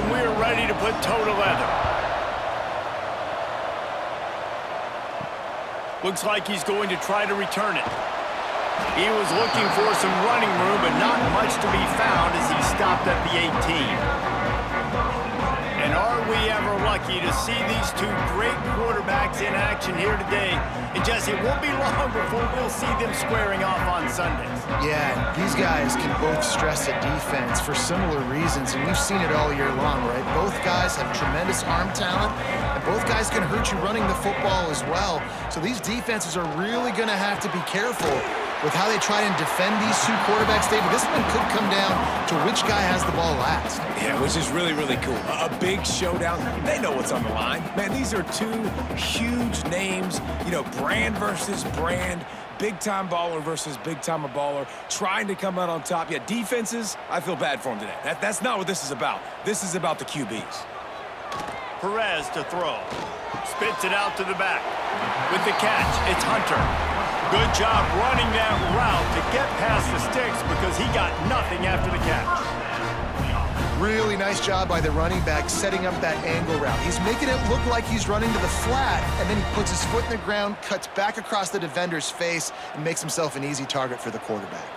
and we're ready to put toe to leather. Looks like he's going to try to return it. He was looking for some running room, but not much to be found as he stopped at the 18. And are we ever lucky to see these two great quarterbacks in action here today. And Jesse, it won't be long before we'll see them squaring off on Sundays. Yeah, these guys can both stress the defense for similar reasons, and we've seen it all year long, right? Both guys have tremendous arm talent, and both guys can hurt you running the football as well. So these defenses are really going to have to be careful with how they try and defend these two quarterbacks, David. This one could come down to which guy has the ball last. Yeah, which is really, really cool. A big showdown. They know what's on the line. Man, these are two huge names, you know, brand versus brand, big-time baller versus big-time baller, trying to come out on top. Yeah, defenses, I feel bad for them today. That's not what this is about. This is about the QBs. Perez to throw. Spits it out to the back. With the catch, it's Hunter. Good job running that route to get past the sticks because he got nothing after the catch. Really nice job by the running back setting up that angle route. He's making it look like he's running to the flat, and then he puts his foot in the ground, cuts back across the defender's face, and makes himself an easy target for the quarterback.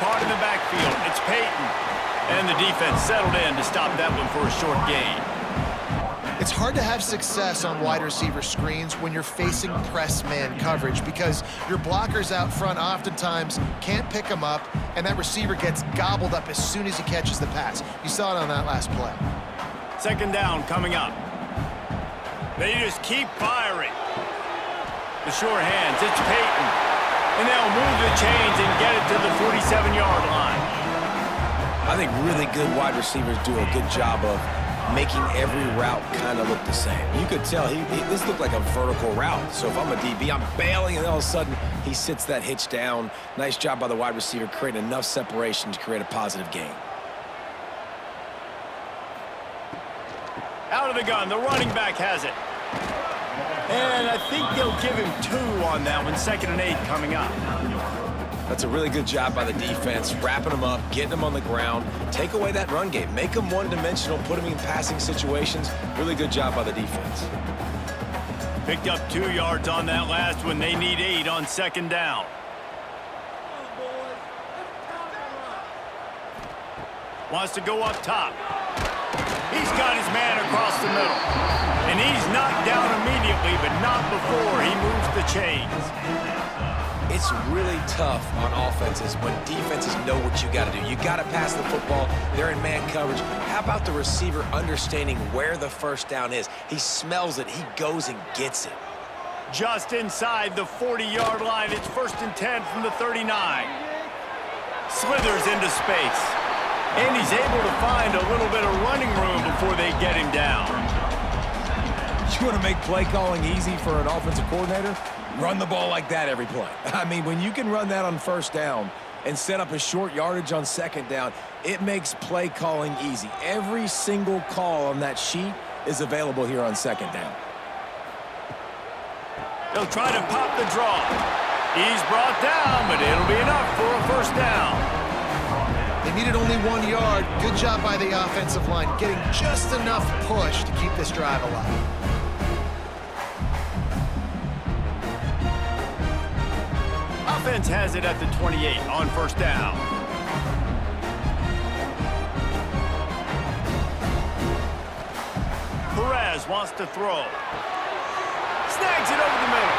Part in the backfield, it's Peyton. And the defense settled in to stop that one for a short gain. It's hard to have success on wide receiver screens when you're facing press man coverage because your blockers out front oftentimes can't pick them up, and that receiver gets gobbled up as soon as he catches the pass. You saw it on that last play. Second down coming up. They just keep firing. The sure hands, it's Peyton. And they'll move the chains and get it to the 47-yard line. I think really good wide receivers do a good job of making every route kind of look the same. You could tell this looked like a vertical route. So if I'm a DB, I'm bailing, and all of a sudden he sits that hitch down. Nice job by the wide receiver creating enough separation to create a positive gain. Out of the gun, the running back has it. And I think they'll give him 2 on that one. 2nd and 8 coming up. That's a really good job by the defense, wrapping them up, getting them on the ground, take away that run game, make them one-dimensional, put them in passing situations. Really good job by the defense. Picked up 2 yards on that last one. They need 8 on 2nd down. Wants to go up top. He's got his man across the middle. And he's knocked down immediately, but not before he moves the chains. It's really tough on offenses when defenses know what you got to do. You got to pass the football. They're in man coverage. How about the receiver understanding where the first down is? He smells it. He goes and gets it. Just inside the 40-yard line. It's 1st and 10 from the 39. Slithers into space. And he's able to find a little bit of running room before they get him down. You want to make play calling easy for an offensive coordinator? Run the ball like that every play. I mean, when you can run that on 1st down and set up a short yardage on 2nd down, it makes play calling easy. Every single call on that sheet is available here on 2nd down. They'll try to pop the draw. He's brought down, but it'll be enough for a 1st down. They needed only 1 yard. Good job by the offensive line, getting just enough push to keep this drive alive. Offense has it at the 28 on 1st down. Perez wants to throw. Snags it over the middle.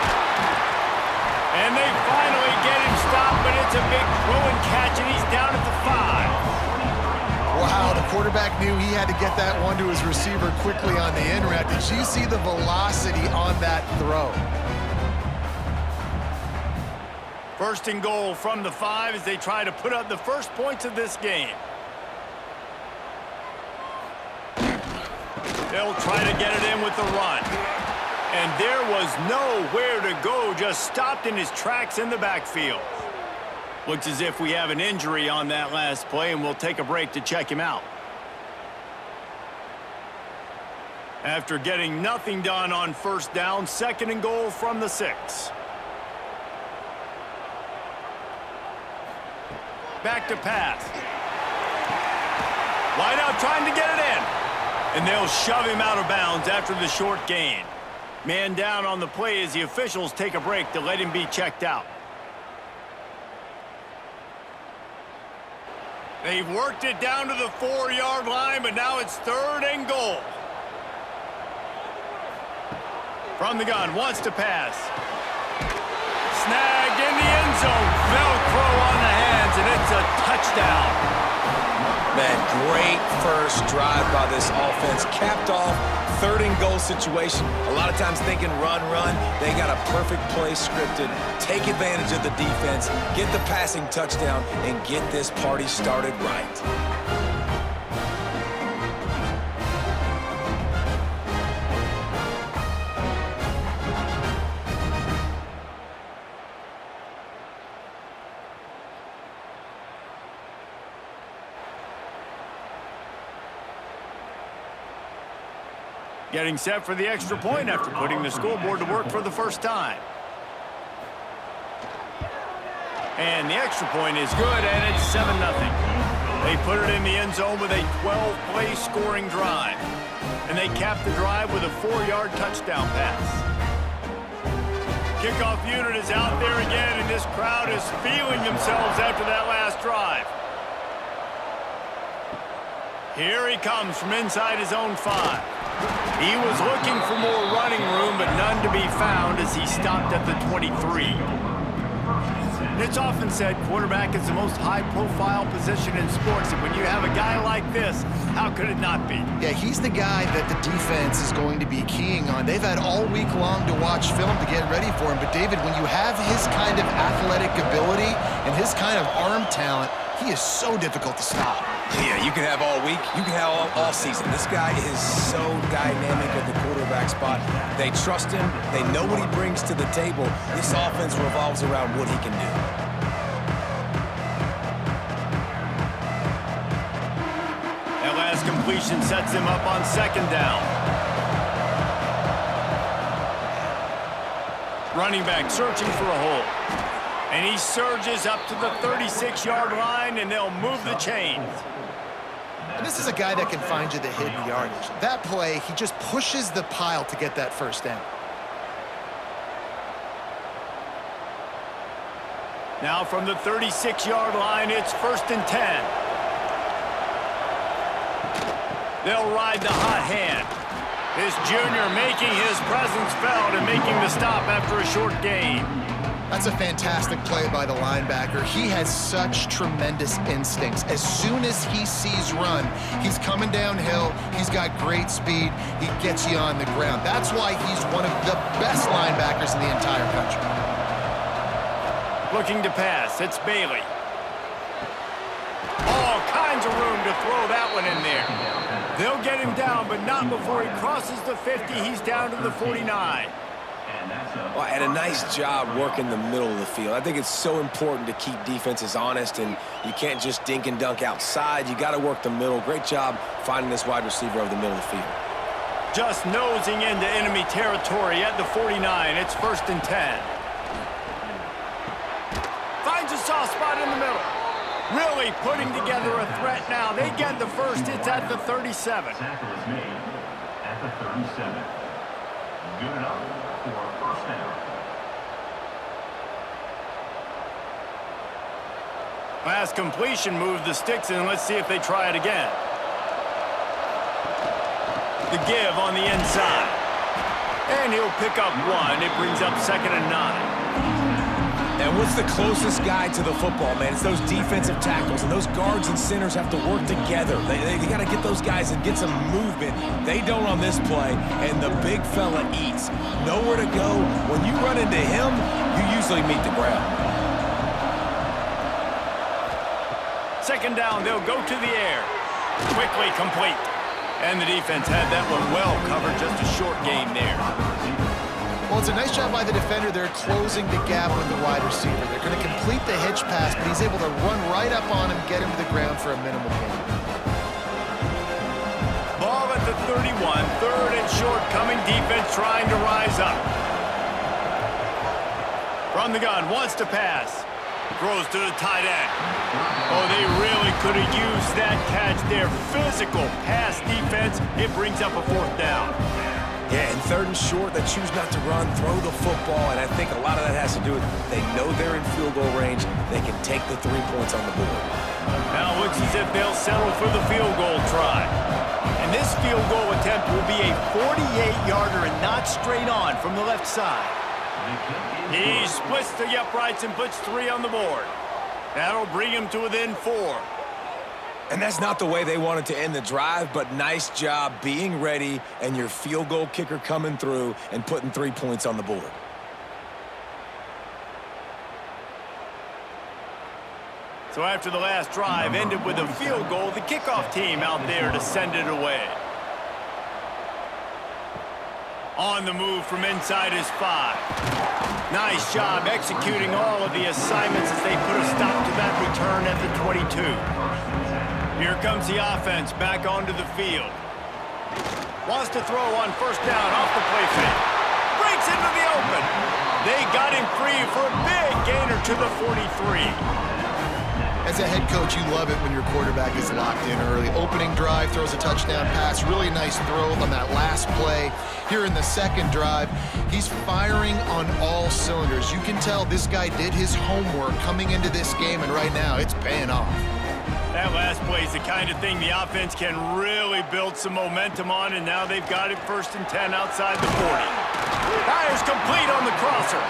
And they finally get him stopped, but it's a big throw and catch, and he's down at the 5. Wow, the quarterback knew he had to get that one to his receiver quickly on the in route. Did you see the velocity on that throw? 1st and goal from the 5 as they try to put up the first points of this game. They'll try to get it in with the run. And there was nowhere to go, just stopped in his tracks in the backfield. Looks as if we have an injury on that last play, and we'll take a break to check him out. After getting nothing done on 1st down, 2nd and goal from the 6. Back to pass. Wide out trying to get it in. And they'll shove him out of bounds after the short gain. Man down on the play as the officials take a break to let him be checked out. They've worked it down to the 4-yard line, but now it's 3rd and goal. From the gun, wants to pass. Snagged in the end zone. Velcro on the hands, and it's a touchdown. Man, great first drive by this offense. Capped off, 3rd and goal situation. A lot of times thinking run. They got a perfect play scripted. Take advantage of the defense, get the passing touchdown, and get this party started right. Getting set for the extra point after putting the scoreboard to work for the first time. And the extra point is good, and it's 7-0. They put it in the end zone with a 12-play scoring drive. And they cap the drive with a 4-yard touchdown pass. Kickoff unit is out there again, and this crowd is feeling themselves after that last drive. Here he comes from inside his own 5. He was looking for more running room, but none to be found as he stopped at the 23. It's often said quarterback is the most high-profile position in sports, and when you have a guy like this, how could it not be? Yeah, he's the guy that the defense is going to be keying on. They've had all week long to watch film to get ready for him, but David, when you have his kind of athletic ability and his kind of arm talent, he is so difficult to stop. Yeah, you can have all week, you can have all season. This guy is so dynamic at the quarterback spot. They trust him. They know what he brings to the table. This offense revolves around what he can do. That last completion sets him up on 2nd down. Running back searching for a hole. And he surges up to the 36-yard line, and they'll move the chains. And this is a guy that can find you the hidden yardage. That play, he just pushes the pile to get that first down. Now from the 36-yard line, it's 1st and 10. They'll ride the hot hand. This junior making his presence felt and making the stop after a short gain. That's a fantastic play by the linebacker. He has such tremendous instincts. As soon as he sees run, he's coming downhill. He's got great speed. He gets you on the ground. That's why he's one of the best linebackers in the entire country. Looking to pass. It's Bailey. All kinds of room to throw that one in there. They'll get him down, but not before he crosses the 50. He's down to the 49. Well, and a nice job working the middle of the field. I think it's so important to keep defenses honest, and you can't just dink and dunk outside. You got to work the middle. Great job finding this wide receiver over the middle of the field. Just nosing into enemy territory at the 49. It's 1st and 10. Finds a soft spot in the middle. Really putting together a threat now. They get the first. It's at the 37. Tackle is made at the 37. Good enough for a 1st down. Last completion moved the sticks in. Let's see if they try it again. The give on the inside. And he'll pick up 1. It brings up 2nd and 9. And what's the closest guy to the football, man? It's those defensive tackles, and those guards and centers have to work together. They got to get those guys and get some movement. They don't on this play, and the big fella eats. Nowhere to go. When you run into him, you usually meet the ground. 2nd down, they'll go to the air. Quickly complete. And the defense had that one well covered, just a short gain there. Well, it's a nice job by the defender. They're closing the gap with the wide receiver. They're going to complete the hitch pass, but he's able to run right up on him, get him to the ground for a minimal gain. Ball at the 31, 3rd and short, coming defense trying to rise up. From the gun, wants to pass. Throws to the tight end. Oh, they really could have used that catch there. Physical pass defense. It brings up a 4th down. Yeah, and 3rd and short, they choose not to run, throw the football, and I think a lot of that has to do with they know they're in field goal range. They can take the 3 points on the board. Now it looks as if they'll settle for the field goal try. And this field goal attempt will be a 48-yarder and not straight on from the left side. He splits the uprights and puts 3 on the board. That'll bring him to within 4. And that's not the way they wanted to end the drive, but nice job being ready and your field goal kicker coming through and putting 3 points on the board. So after the last drive ended with a field goal, the kickoff team out there to send it away. On the move from inside his 5. Nice job executing all of the assignments as they put a stop to that return at the 22. Here comes the offense back onto the field. Wants to throw on 1st down off the play fake. Breaks into the open. They got him free for a big gainer to the 43. As a head coach, you love it when your quarterback is locked in early. Opening drive, throws a touchdown pass. Really nice throw on that last play. Here in the 2nd drive, he's firing on all cylinders. You can tell this guy did his homework coming into this game, and right now it's paying off. That last play is the kind of thing the offense can really build some momentum on, and now they've got it 1st and 10 outside the 40. Fires complete on the crosser.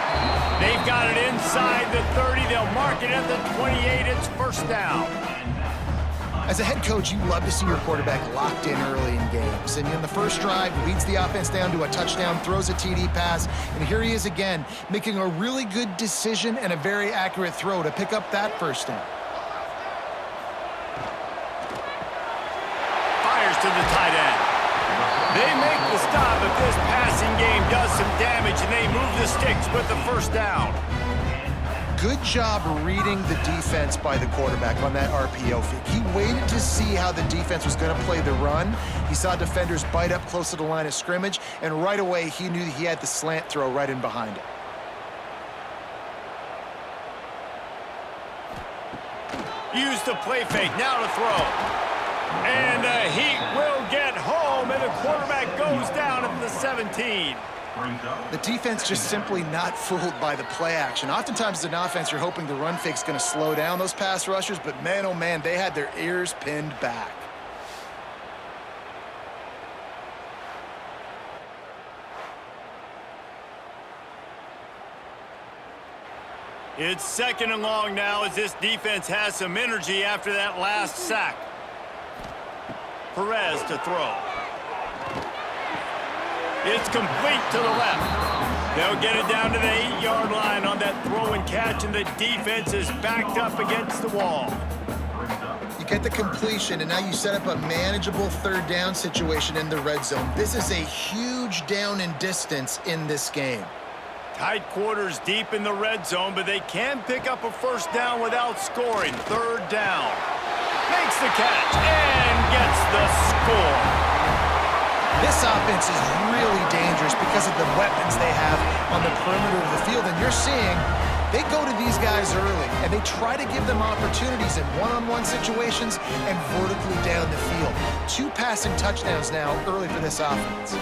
They've got it inside the 30. They'll mark it at the 28. It's 1st down. As a head coach, you love to see your quarterback locked in early in games. And in the 1st drive, leads the offense down to a touchdown, throws a TD pass, and here he is again, making a really good decision and a very accurate throw to pick up that 1st down. Fires to the tight end. They make the stop, but this passing game does some damage, and they move the sticks with the 1st down. Good job reading the defense by the quarterback on that RPO fake. He waited to see how the defense was going to play the run. He saw defenders bite up close to the line of scrimmage, and right away he knew he had the slant throw right in behind it. Use the play fake, now to throw. And the Heat will get home, and the quarterback goes down at the 17. The defense just simply not fooled by the play action. Oftentimes as an offense, you're hoping the run fake's going to slow down those pass rushers, but man, oh man, they had their ears pinned back. It's 2nd and long now as this defense has some energy after that last sack. Perez to throw. It's complete to the left. They'll get it down to the 8-yard line on that throw and catch, and the defense is backed up against the wall. You get the completion, and now you set up a manageable 3rd down situation in the red zone. This is a huge down in distance in this game. Tight quarters deep in the red zone, but they can pick up a 1st down without scoring. 3rd down. Makes the catch and gets the score. This offense is really dangerous because of the weapons they have on the perimeter of the field. And you're seeing they go to these guys early, and they try to give them opportunities in one-on-one situations and vertically down the field. 2 passing touchdowns now early for this offense.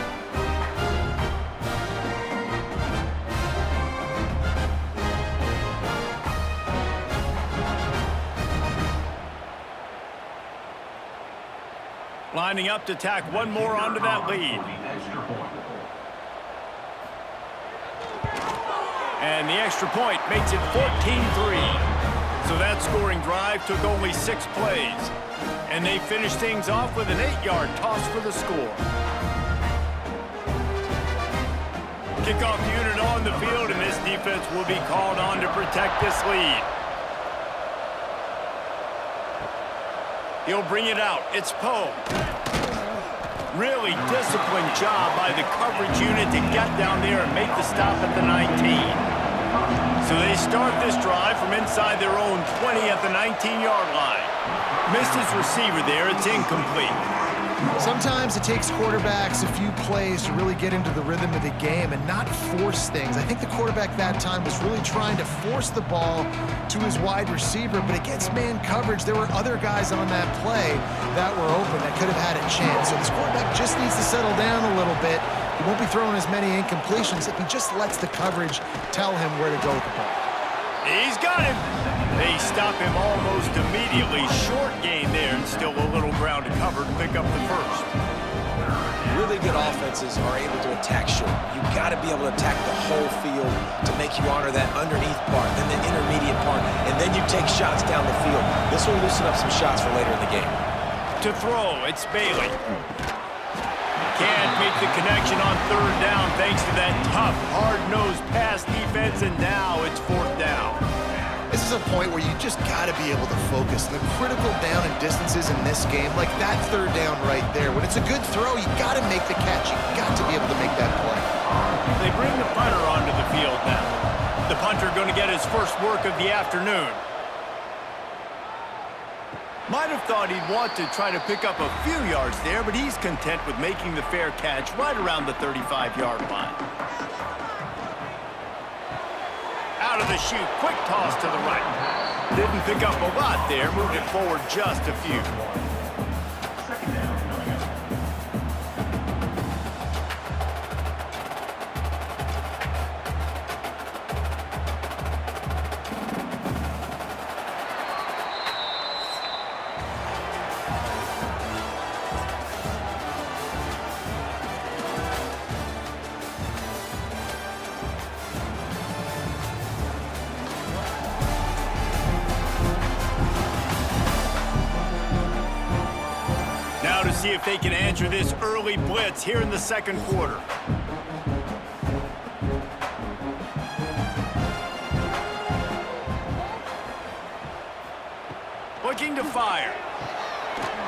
Lining up to tack one more onto that lead. And the extra point makes it 14-3. So that scoring drive took only 6 plays. And they finished things off with an 8-yard toss for the score. Kickoff unit on the field, and this defense will be called on to protect this lead. He'll bring it out. It's Poe. Really disciplined job by the coverage unit to get down there and make the stop at the 19. So they start this drive from inside their own 20 at the 19-yard line. Missed his receiver there. It's incomplete. Sometimes it takes quarterbacks a few plays to really get into the rhythm of the game and not force things. I think the quarterback that time was really trying to force the ball to his wide receiver, but against man coverage, there were other guys on that play that were open that could have had a chance. So this quarterback just needs to settle down a little bit. He won't be throwing as many incompletions if he just lets the coverage tell him where to go with the ball. He's got him. They stop him almost immediately. Short gain there and still a little ground to cover to pick up the first. Really good offenses are able to attack short. You've got to be able to attack the whole field to make you honor that underneath part, then the intermediate part, and then you take shots down the field. This will loosen up some shots for later in the game. To throw, it's Bailey. Can't make the connection on third down thanks to that tough, hard-nosed pass defense, and now it's fourth down. This is a point where you just got to be able to focus. And the critical down and distances in this game, like that third down right there, when it's a good throw, you got to make the catch. You got to be able to make that play. They bring the punter onto the field now. The punter going to get his first work of the afternoon. Might have thought he'd want to try to pick up a few yards there, but he's content with making the fair catch right around the 35-yard line. Out of the chute, quick toss to the right. Didn't pick up a lot there, moved it forward just a few. Second down coming up. Now to see if they can answer this early blitz here in the second quarter. Looking to fire.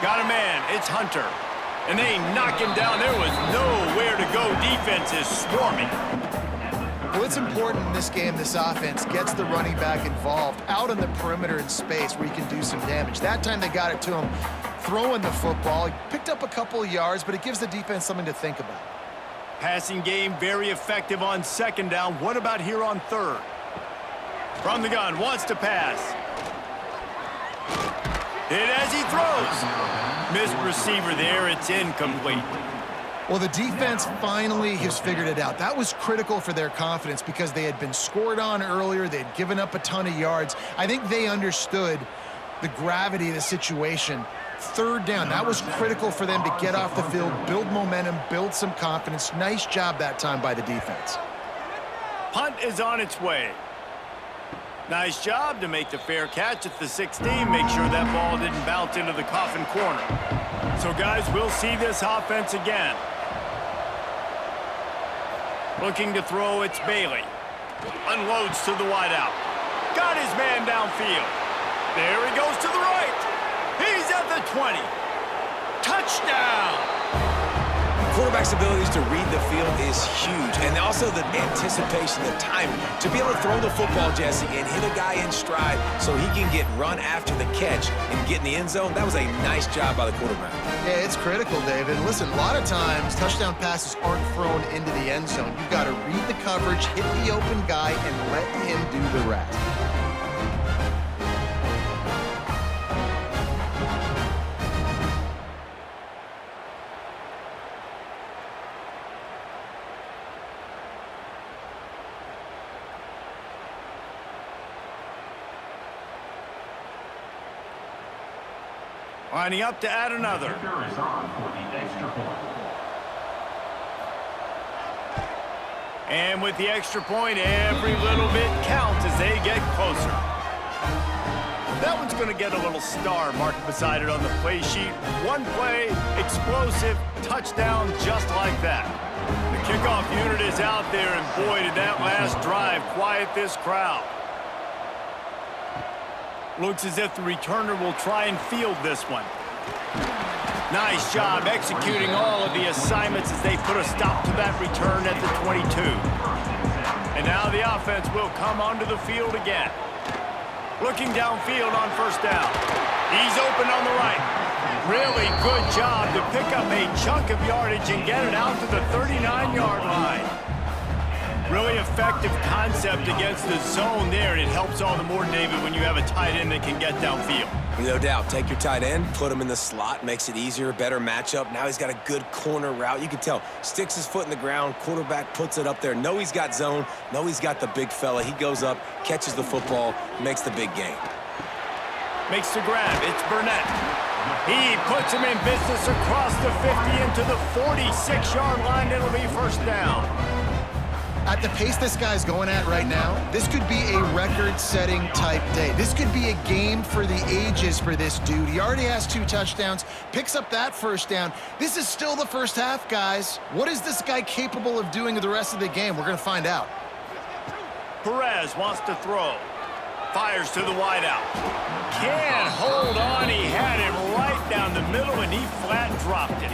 Got a man. It's Hunter. And they knock him down. There was nowhere to go. Defense is swarming. Well, it's important in this game, this offense gets the running back involved out on the perimeter in space where he can do some damage. That time they got it to him throwing the football. He picked up a couple of yards, but it gives the defense something to think about. Passing game very effective on second down. What about here on third? From the gun, wants to pass. Hit as he throws. Missed receiver there. It's incomplete. Well, the defense finally has figured it out. That was critical for their confidence because they had been scored on earlier. They had given up a ton of yards. I think they understood the gravity of the situation. Third down, that was critical for them to get off the field, build momentum, build some confidence. Nice job that time by the defense. Punt is on its way. Nice job to make the fair catch at the 16. Make sure that ball didn't bounce into the coffin corner. So, guys, we'll see this offense again. Looking to throw, it's Bailey. Unloads to the wideout. Got his man downfield. There he goes to the right. He's at the 20. Touchdown! Quarterback's abilities to read the field is huge, and also the anticipation, the timing. To be able to throw the football, Jesse, and hit a guy in stride so he can get run after the catch and get in the end zone, that was a nice job by the quarterback. Yeah, it's critical, David. Listen, a lot of times touchdown passes aren't thrown into the end zone. You've got to read the coverage, hit the open guy, and let him do the rest. Lining up to add another. Kicker is on for the extra point. And with the extra point, every little bit counts as they get closer. That one's going to get a little star marked beside it on the play sheet. One play, explosive, touchdown just like that. The kickoff unit is out there, and boy, did that last drive quiet this crowd. Looks as if the returner will try and field this one. Nice job executing all of the assignments as they put a stop to that return at the 22. And now the offense will come onto the field again. Looking downfield on first down. He's open on the right. Really good job to pick up a chunk of yardage and get it out to the 39-yard line. Really effective concept against the zone there, and it helps all the more, David, when you have a tight end that can get downfield. No doubt. Take your tight end, put him in the slot, makes it easier, better matchup. Now he's got a good corner route. You can tell, sticks his foot in the ground, quarterback puts it up there. Know he's got zone, know he's got the big fella. He goes up, catches the football, makes the big game. Makes the grab. It's Burnett. He puts him in business across the 50 into the 46-yard line. It'll be first down. At the pace this guy's going at right now, this could be a record-setting type day. This could be a game for the ages for this dude. He already has 2 touchdowns, picks up that first down. This is still the first half, guys. What is this guy capable of doing the rest of the game? We're going to find out. Perez wants to throw. Fires to the wideout. Can't hold on. He had him right down the middle, and he flat dropped it.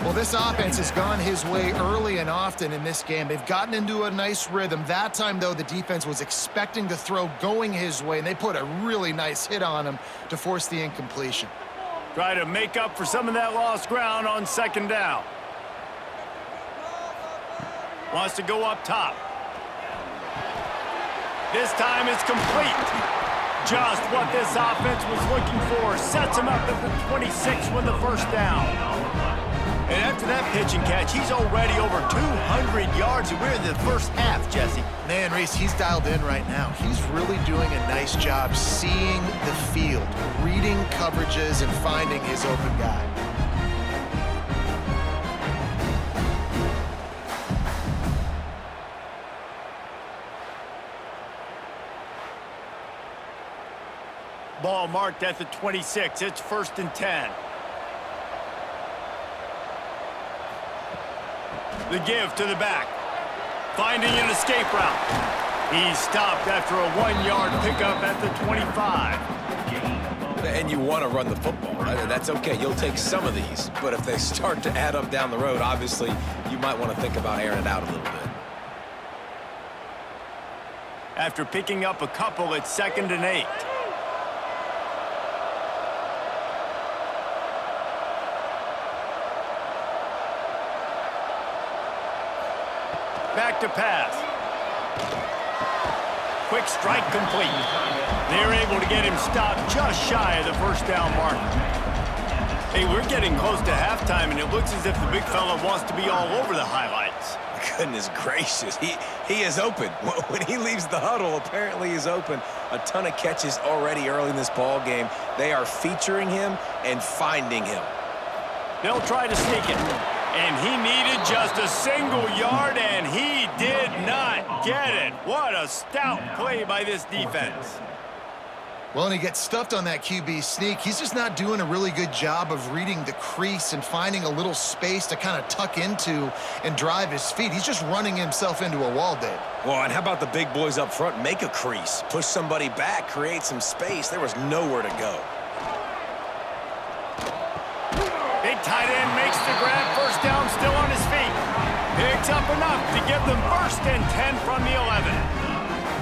Well, this offense has gone his way early and often in this game. They've gotten into a nice rhythm. That time, though, the defense was expecting the throw going his way, and they put a really nice hit on him to force the incompletion. Try to make up for some of that lost ground on second down. Wants to go up top. This time it's complete. Just what this offense was looking for. Sets him up at the 26 with the first down. And after that pitch and catch, he's already over 200 yards, and we're in the first half, Jesse. Man, Reese, he's dialed in right now. He's really doing a nice job seeing the field, reading coverages, and finding his open guy. Ball marked at the 26. It's 1st and 10. The give to the back. Finding an escape route. He's stopped after a 1-yard pickup at the 25. And you want to run the football, right? That's okay. You'll take some of these. But if they start to add up down the road, obviously, you might want to think about airing it out a little bit. After picking up a couple, it's 2nd and 8. Back to pass. Quick strike complete. They're able to get him stopped just shy of the first down mark. Hey, we're getting close to halftime, and it looks as if the big fella wants to be all over the highlights. Goodness gracious. He is open. When he leaves the huddle, apparently he's open. A ton of catches already early in this ball game. They are featuring him and finding him. They'll try to sneak it. And he needed just a single yard, and he did not get it. What a stout play by this defense. Well, and he gets stuffed on that QB sneak. He's just not doing a really good job of reading the crease and finding a little space to kind of tuck into and drive his feet. He's just running himself into a wall, Dave. Well, and how about the big boys up front? Make a crease, push somebody back, create some space. There was nowhere to go. Big tight end makes the grab, first down, still on his feet. Picks up enough to give them 1st and 10 from the 11.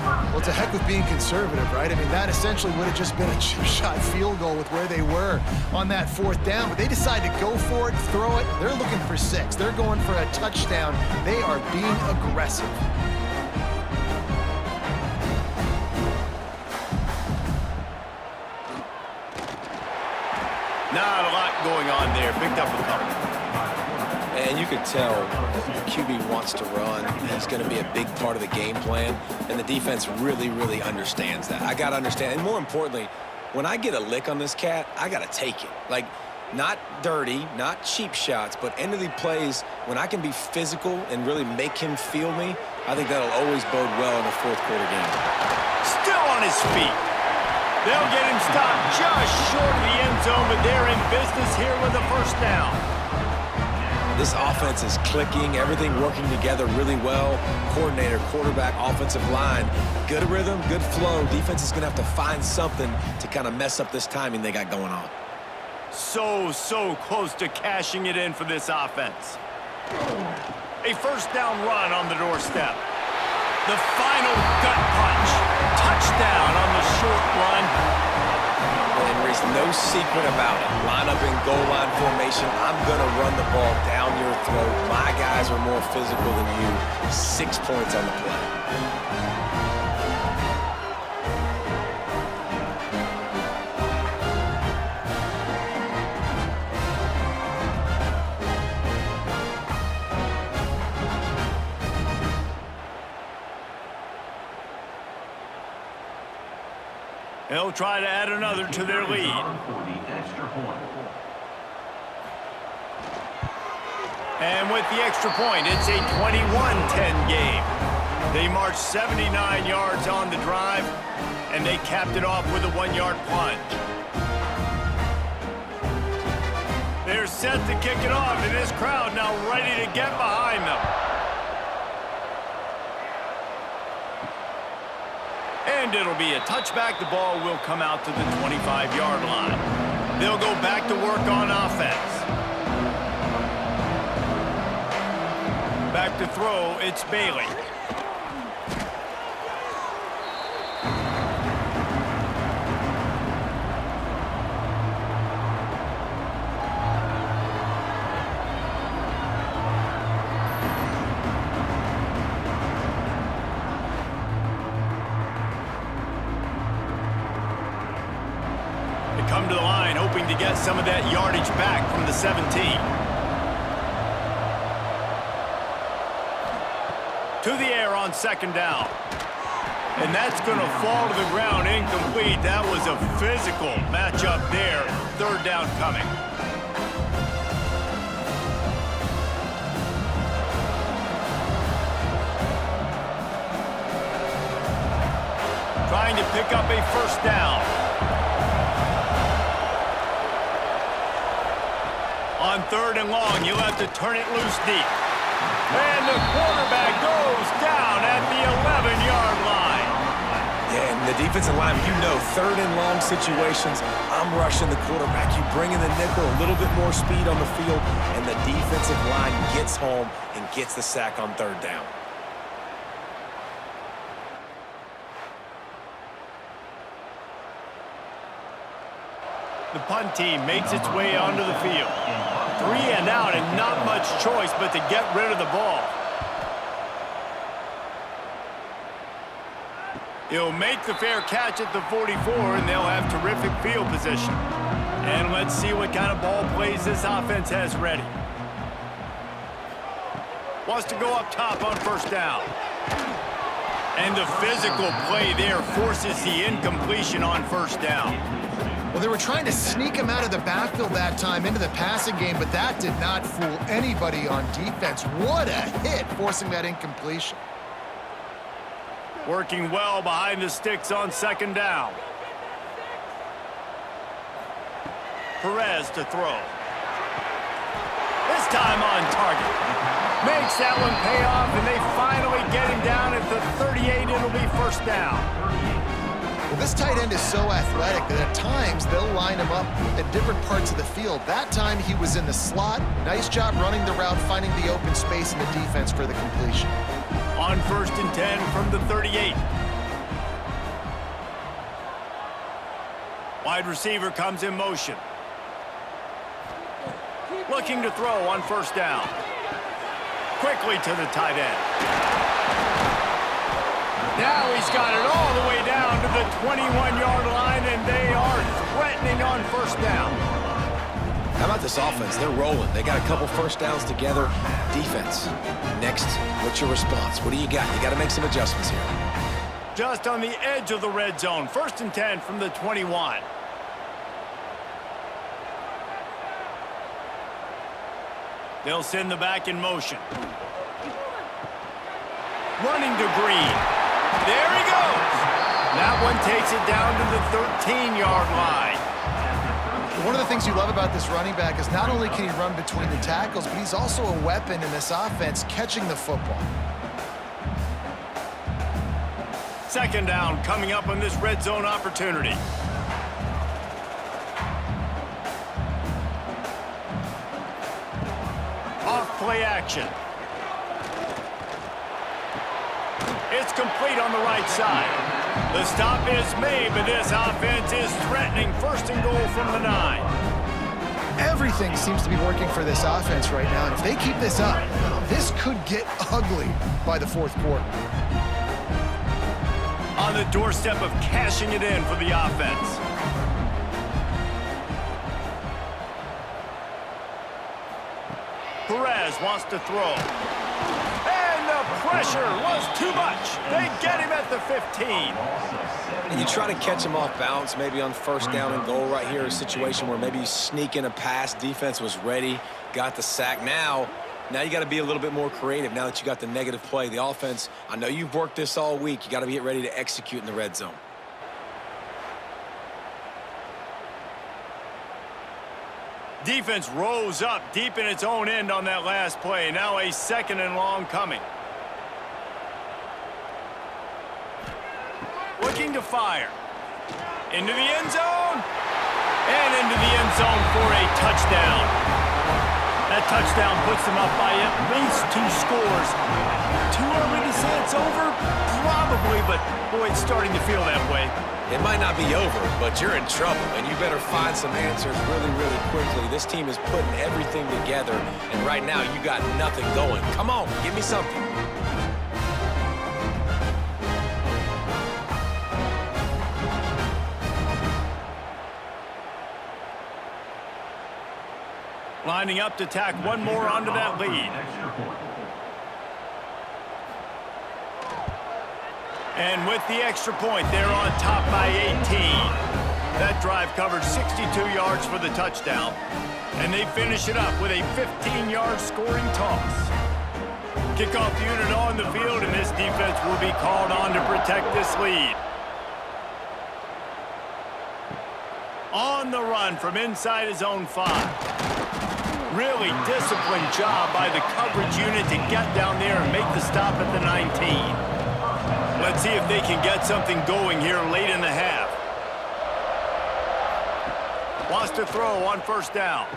Well, it's a heck with being conservative, right? I mean, that essentially would have just been a chip shot field goal with where they were on that 4th down, but they decide to go for it, throw it. They're looking for 6. They're going for a touchdown. They are being aggressive. Not a lot going on there. Picked up a couple. And you could tell the QB wants to run. He's going to be a big part of the game plan. And the defense really, really understands that. I got to understand. And more importantly, when I get a lick on this cat, I got to take it. Like, not dirty, not cheap shots, but end of the plays, when I can be physical and really make him feel me, I think that'll always bode well in a 4th quarter game. Still on his feet. They'll get him stopped just short of the end zone, but they're in business here with the first down. This offense is clicking, everything working together really well. Coordinator, quarterback, offensive line, good rhythm, good flow. Defense is going to have to find something to kind of mess up this timing they got going on. So close to cashing it in for this offense. A first down run on the doorstep. The final gut punch. Touchdown on the short run. And There's no secret about it. Line up in goal line formation. I'm going to run the ball down your throat. My guys are more physical than you. 6 points on the play. They'll try to add another to their lead. For the extra point. And with the extra point, it's a 21-10 game. They marched 79 yards on the drive, and they capped it off with a 1-yard plunge. They're set to kick it off, and this crowd now ready to get behind them. And it'll be a touchback. The ball will come out to the 25-yard line. They'll go back to work on offense. Back to throw, it's Bailey. They come to the line hoping to get some of that yardage back from the 17. To the air on second down. And that's going to fall to the ground incomplete. That was a physical matchup there. Third down coming. Trying to pick up a first down. On third and long, you'll have to turn it loose deep. And the quarterback goes down at the 11-yard line. Yeah, and the defensive line, you know, third and long situations, I'm rushing the quarterback. You bring in the nickel, a little bit more speed on the field, and the defensive line gets home and gets the sack on third down. The punt team makes its way onto the field. 3 and out and not much choice but to get rid of the ball. He'll make the fair catch at the 44, and they'll have terrific field position. And let's see what kind of ball plays this offense has ready. Wants to go up top on first down. And the physical play there forces the incompletion on first down. Well, they were trying to sneak him out of the backfield that time into the passing game, but that did not fool anybody on defense. What a hit, forcing that incompletion. Working well behind the sticks on second down. Perez to throw. This time on target. Makes that one pay off, and they finally get him down at the 38. It'll be first down. Well, this tight end is so athletic that at times they'll line him up at different parts of the field. That time he was in the slot. Nice job running the route, finding the open space in the defense for the completion. On first and 10 from the 38. Wide receiver comes in motion. Looking to throw on first down. Quickly to the tight end. Now he's got it all the way down to the 21-yard line, and they are threatening on first down. How about this offense? They're rolling. They got a couple first downs together. Defense. Next, what's your response? What do you got? You got to make some adjustments here. Just on the edge of the red zone. First and 10 from the 21. They'll send the back in motion. Running to Green. There he goes. That one takes it down to the 13-yard line. One of the things you love about this running back is not only can he run between the tackles, but he's also a weapon in this offense, catching the football. Second down coming up on this red zone opportunity. Off play action. It's complete on the right side. The stop is made, but this offense is threatening. First and goal from the 9. Everything seems to be working for this offense right now, and if they keep this up, this could get ugly by the fourth quarter. On the doorstep of cashing it in for the offense. Perez wants to throw. And the pressure was too much. They get him at the 15. And you try to catch him off balance, maybe on first down and goal right here, a situation where maybe you sneak in a pass, defense was ready, got the sack. Now you got to be a little bit more creative now that you got the negative play. The offense, I know you've worked this all week. You got to get ready to execute in the red zone. Defense rose up deep in its own end on that last play. Now a second and long coming. Looking to fire. Into the end zone. And into the end zone for a touchdown. That touchdown puts them up by at least 2 scores. Too early to say it's over? Probably, but boy, it's starting to feel that way. It might not be over, but you're in trouble, and you better find some answers really, really quickly. This team is putting everything together, and right now you got nothing going. Come on, give me something. Lining up to tack one more onto that lead. And with the extra point, they're on top by 18. That drive covered 62 yards for the touchdown. And they finish it up with a 15-yard scoring toss. Kickoff unit on the field, and this defense will be called on to protect this lead. On the run from inside his own 5. Really disciplined job by the coverage unit to get down there and make the stop at the 19. Let's see if they can get something going here late in the half. Wants to throw on first down.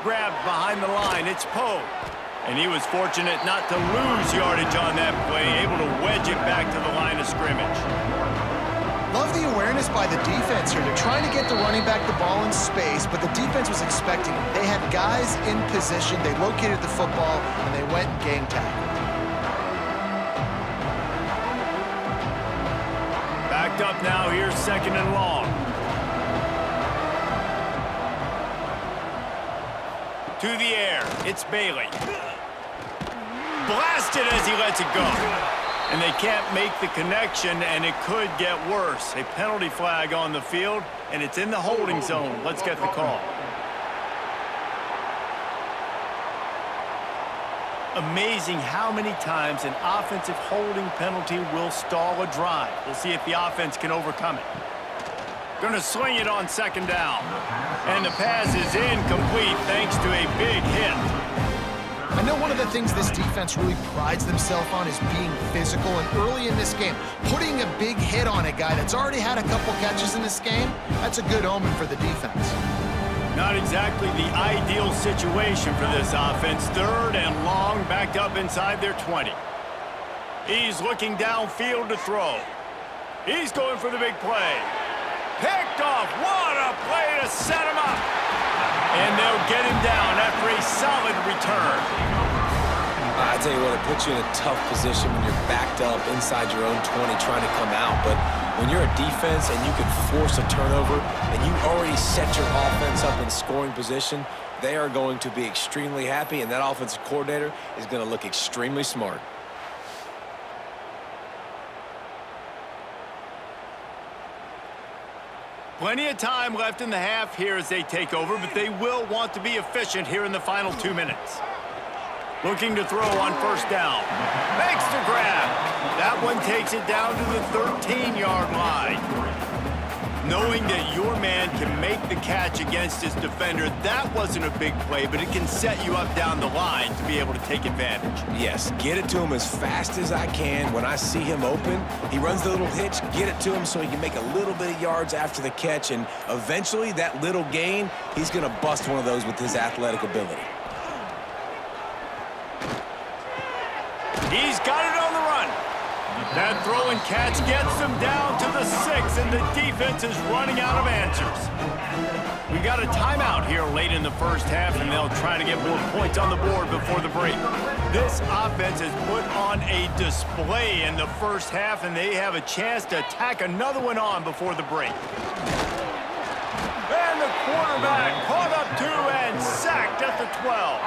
Grabbed behind the line. It's Poe. And he was fortunate not to lose yardage on that play, able to wedge it back to the line of scrimmage. Love the awareness by the defense here. They're trying to get the running back the ball in space, but the defense was expecting it. They had guys in position. They located the football, and they went and gang tackled. Backed up now, here's second and long. To the air, it's Bailey. Blasted as he lets it go. And they can't make the connection, and it could get worse. A penalty flag on the field, and it's in the holding zone. Let's get the call. Amazing how many times an offensive holding penalty will stall a drive. We'll see if the offense can overcome it. Gonna swing it on second down. And the pass is incomplete thanks to a big hit. I know one of the things this defense really prides themselves on is being physical, and early in this game, putting a big hit on a guy that's already had a couple catches in this game, that's a good omen for the defense. Not exactly the ideal situation for this offense. Third and long, backed up inside their 20. He's looking downfield to throw. He's going for the big play. Picked off. What a play to set him up. And they'll get him down after a solid return. I tell you what, it puts you in a tough position when you're backed up inside your own 20 trying to come out. But when you're a defense and you can force a turnover and you already set your offense up in scoring position, they are going to be extremely happy, and that offensive coordinator is going to look extremely smart. Plenty of time left in the half here as they take over, but they will want to be efficient here in the final 2 minutes. Looking to throw on first down. Makes the grab. That one takes it down to the 13-yard line. Knowing that your man can make the catch against his defender, that wasn't a big play, but it can set you up down the line to be able to take advantage. Yes, get it to him as fast as I can. When I see him open, he runs the little hitch, get it to him so he can make a little bit of yards after the catch, and eventually that little gain, he's going to bust one of those with his athletic ability. He's got it on the run. That throw and catch gets them down to the 6, and the defense is running out of answers. We got a timeout here late in the first half, and they'll try to get more points on the board before the break. This offense has put on a display in the first half, and they have a chance to tack another one on before the break. And the quarterback caught up 2 and sacked at the 12.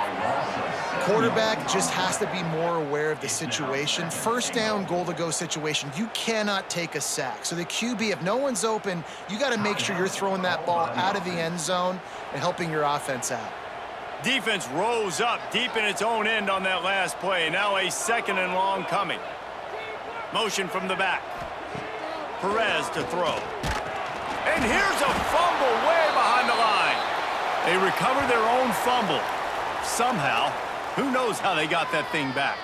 Quarterback just has to be more aware of the situation. First down, goal-to-go situation. You cannot take a sack. So the QB, if no one's open, you got to make sure you're throwing that ball out of the end zone and helping your offense out. Defense rose up deep in its own end on that last play. Now a 2nd and long coming. Motion from the back. Perez to throw. And here's a fumble way behind the line. They recover their own fumble. Somehow, who knows how they got that thing back.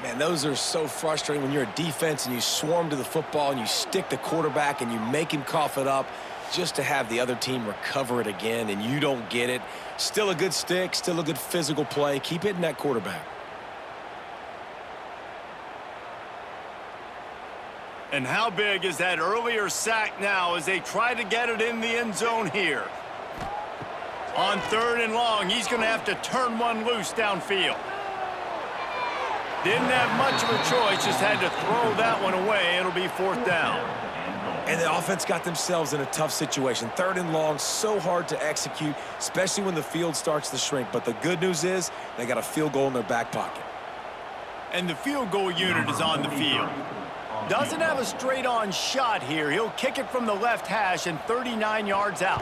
Man, those are so frustrating when you're a defense and you swarm to the football and you stick the quarterback and you make him cough it up just to have the other team recover it again and you don't get it. Still a good stick, still a good physical play. Keep hitting that quarterback. And how big is that earlier sack now as they try to get it in the end zone here? On 3rd and long, he's going to have to turn one loose downfield. Didn't have much of a choice, just had to throw that one away. It'll be 4th down. And the offense got themselves in a tough situation. 3rd and long, so hard to execute, especially when the field starts to shrink. But the good news is they got a field goal in their back pocket. And the field goal unit is on the field. Doesn't have a straight-on shot here. He'll kick it from the left hash and 39 yards out.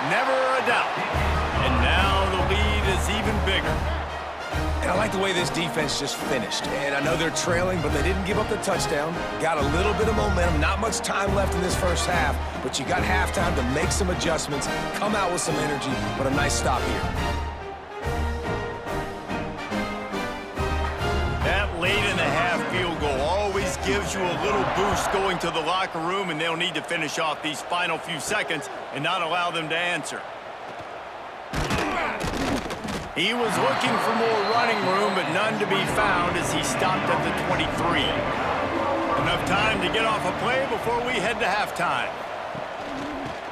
Never a doubt. And now the lead is even bigger. And I like the way this defense just finished. And I know they're trailing, but they didn't give up the touchdown. Got a little bit of momentum. Not much time left in this first half, but you got halftime to make some adjustments, come out with some energy, but a nice stop here. That late in the half field goal always gives you a little boost going to the locker room, and they'll need to finish off these final few seconds and not allow them to answer. He was looking for more running room, but none to be found as he stopped at the 23. Enough time to get off a play before we head to halftime.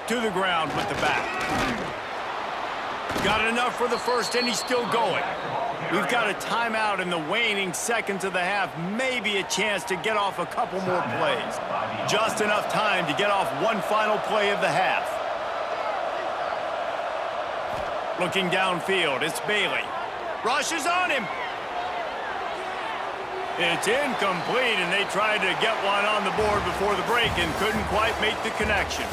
To the ground with the back. Got enough for the first, and he's still going. We've got a timeout in the waning seconds of the half. Maybe a chance to get off a couple more plays. Just enough time to get off one final play of the half. Looking downfield, it's Bailey. Rushes on him. It's incomplete, and they tried to get one on the board before the break and couldn't quite make the connection.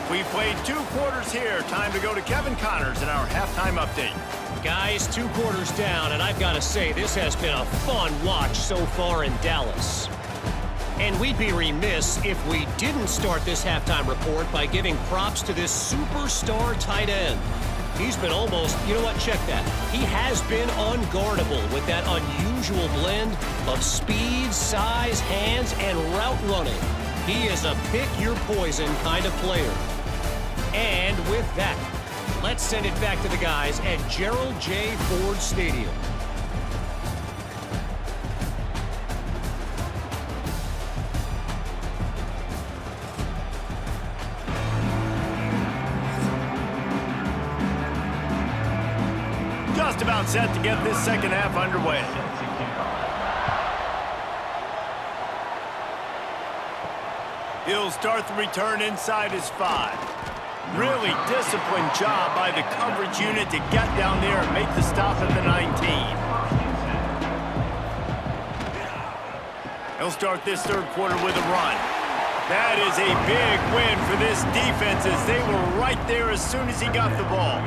We played 2 quarters here. Time to go to Kevin Connors in our halftime update. Guys, 2 quarters down, and I've got to say, this has been a fun watch so far in Dallas. And we'd be remiss if we didn't start this halftime report by giving props to this superstar tight end. He's been almost, you know what, check that. He has been unguardable with that unusual blend of speed, size, hands, and route running. He is a pick-your-poison kind of player. And with that, let's send it back to the guys at Gerald J. Ford Stadium. Just about set to get this second half underway. He'll start the return inside his 5. Really disciplined job by the coverage unit to get down there and make the stop at the 19. He'll start this 3rd quarter with a run. That is a big win for this defense as they were right there as soon as he got the ball.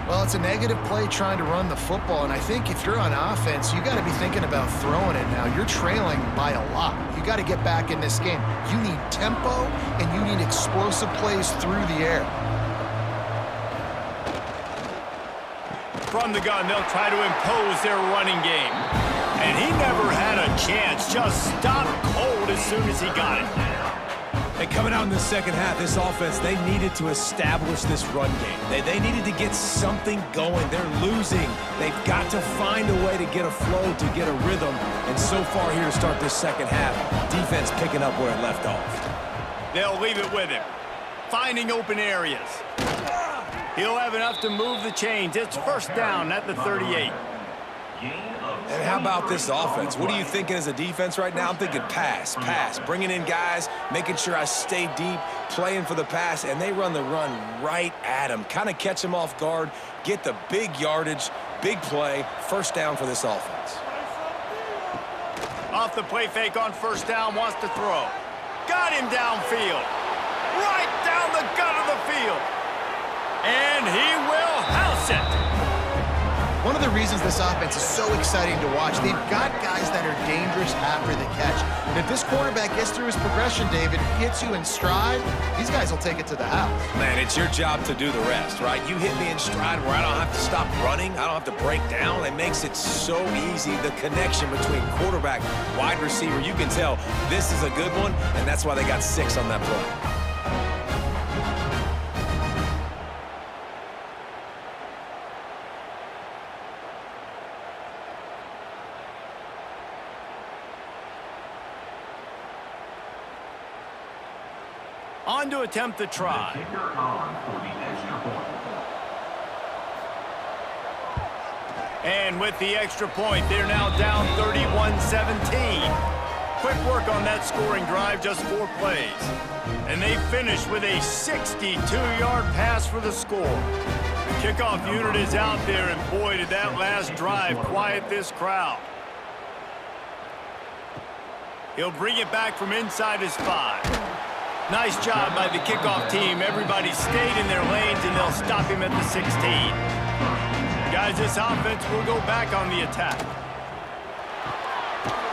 Well, it's a negative play trying to run the football, and I think if you're on offense, you got to be thinking about throwing it now. You're trailing by a lot. You got to get back in this game. You need tempo, and you need explosive plays through the air. From the gun, they'll try to impose their running game. And he never had a chance. Just stopped cold as soon as he got it. And coming out in the second half, this offense, they needed to establish this run game. They needed to get something going. They're losing. They've got to find a way to get a flow, to get a rhythm. And so far here to start this second half, defense picking up where it left off. They'll leave it with him, finding open areas. He'll have enough to move the chains. It's first down at the 38. And how about this offense? What are you thinking as a defense right now? I'm thinking pass, bringing in guys, making sure I stay deep, playing for the pass, and they run the run right at them. Kind of catch them off guard, get the big yardage, big play, first down for this offense. Off the play fake on first down, wants to throw. Got him downfield. Right down the gut of the field. And he will house it. One of the reasons this offense is so exciting to watch, they've got guys that are dangerous after the catch. And if this quarterback gets through his progression, David, hits you in stride, these guys will take it to the house. Man, it's your job to do the rest, right? You hit me in stride where I don't have to stop running. I don't have to break down. It makes it so easy. The connection between quarterback, wide receiver, you can tell this is a good one, and that's why they got 6 on that play. On to attempt the try. Kicker on for the extra point. And with the extra point, they're now down 31-17. Quick work on that scoring drive, just 4 plays. And they finish with a 62-yard pass for the score. The kickoff unit is out there, and boy, did that last drive quiet this crowd. He'll bring it back from inside his 5. Nice job by the kickoff team. Everybody stayed in their lanes, and they'll stop him at the 16. Guys, this offense will go back on the attack.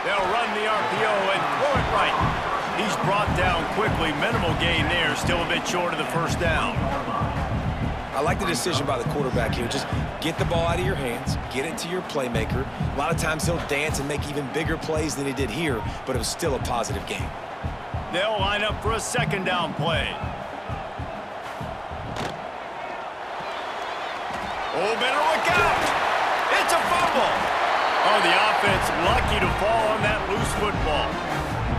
They'll run the RPO and throw it right. He's brought down quickly. Minimal gain there. Still a bit short of the first down. I like the decision by the quarterback here. Just get the ball out of your hands, get it to your playmaker. A lot of times he'll dance and make even bigger plays than he did here, but it was still a positive game. They'll line up for a second down play. Oh, better look out. It's a fumble. Oh, the offense lucky to fall on that loose football.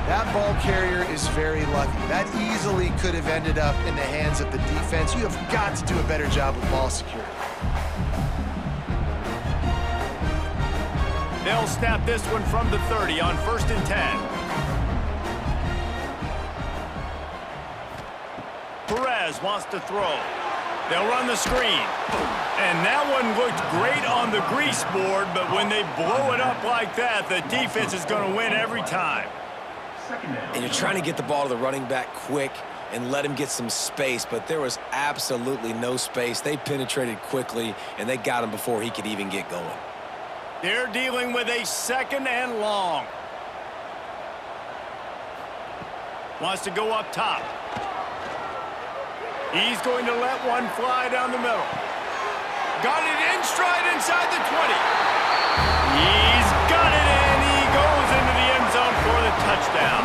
That ball carrier is very lucky. That easily could have ended up in the hands of the defense. You have got to do a better job with ball security. They'll snap this one from the 30 on 1st and 10. Perez wants to throw. They'll run the screen. And that one looked great on the grease board, but when they blow it up like that, the defense is going to win every time. And you're trying to get the ball to the running back quick and let him get some space, but there was absolutely no space. They penetrated quickly, and they got him before he could even get going. They're dealing with a 2nd and long. Wants to go up top. He's going to let one fly down the middle. Got it in stride inside the 20. He's got it, and he goes into the end zone for the touchdown.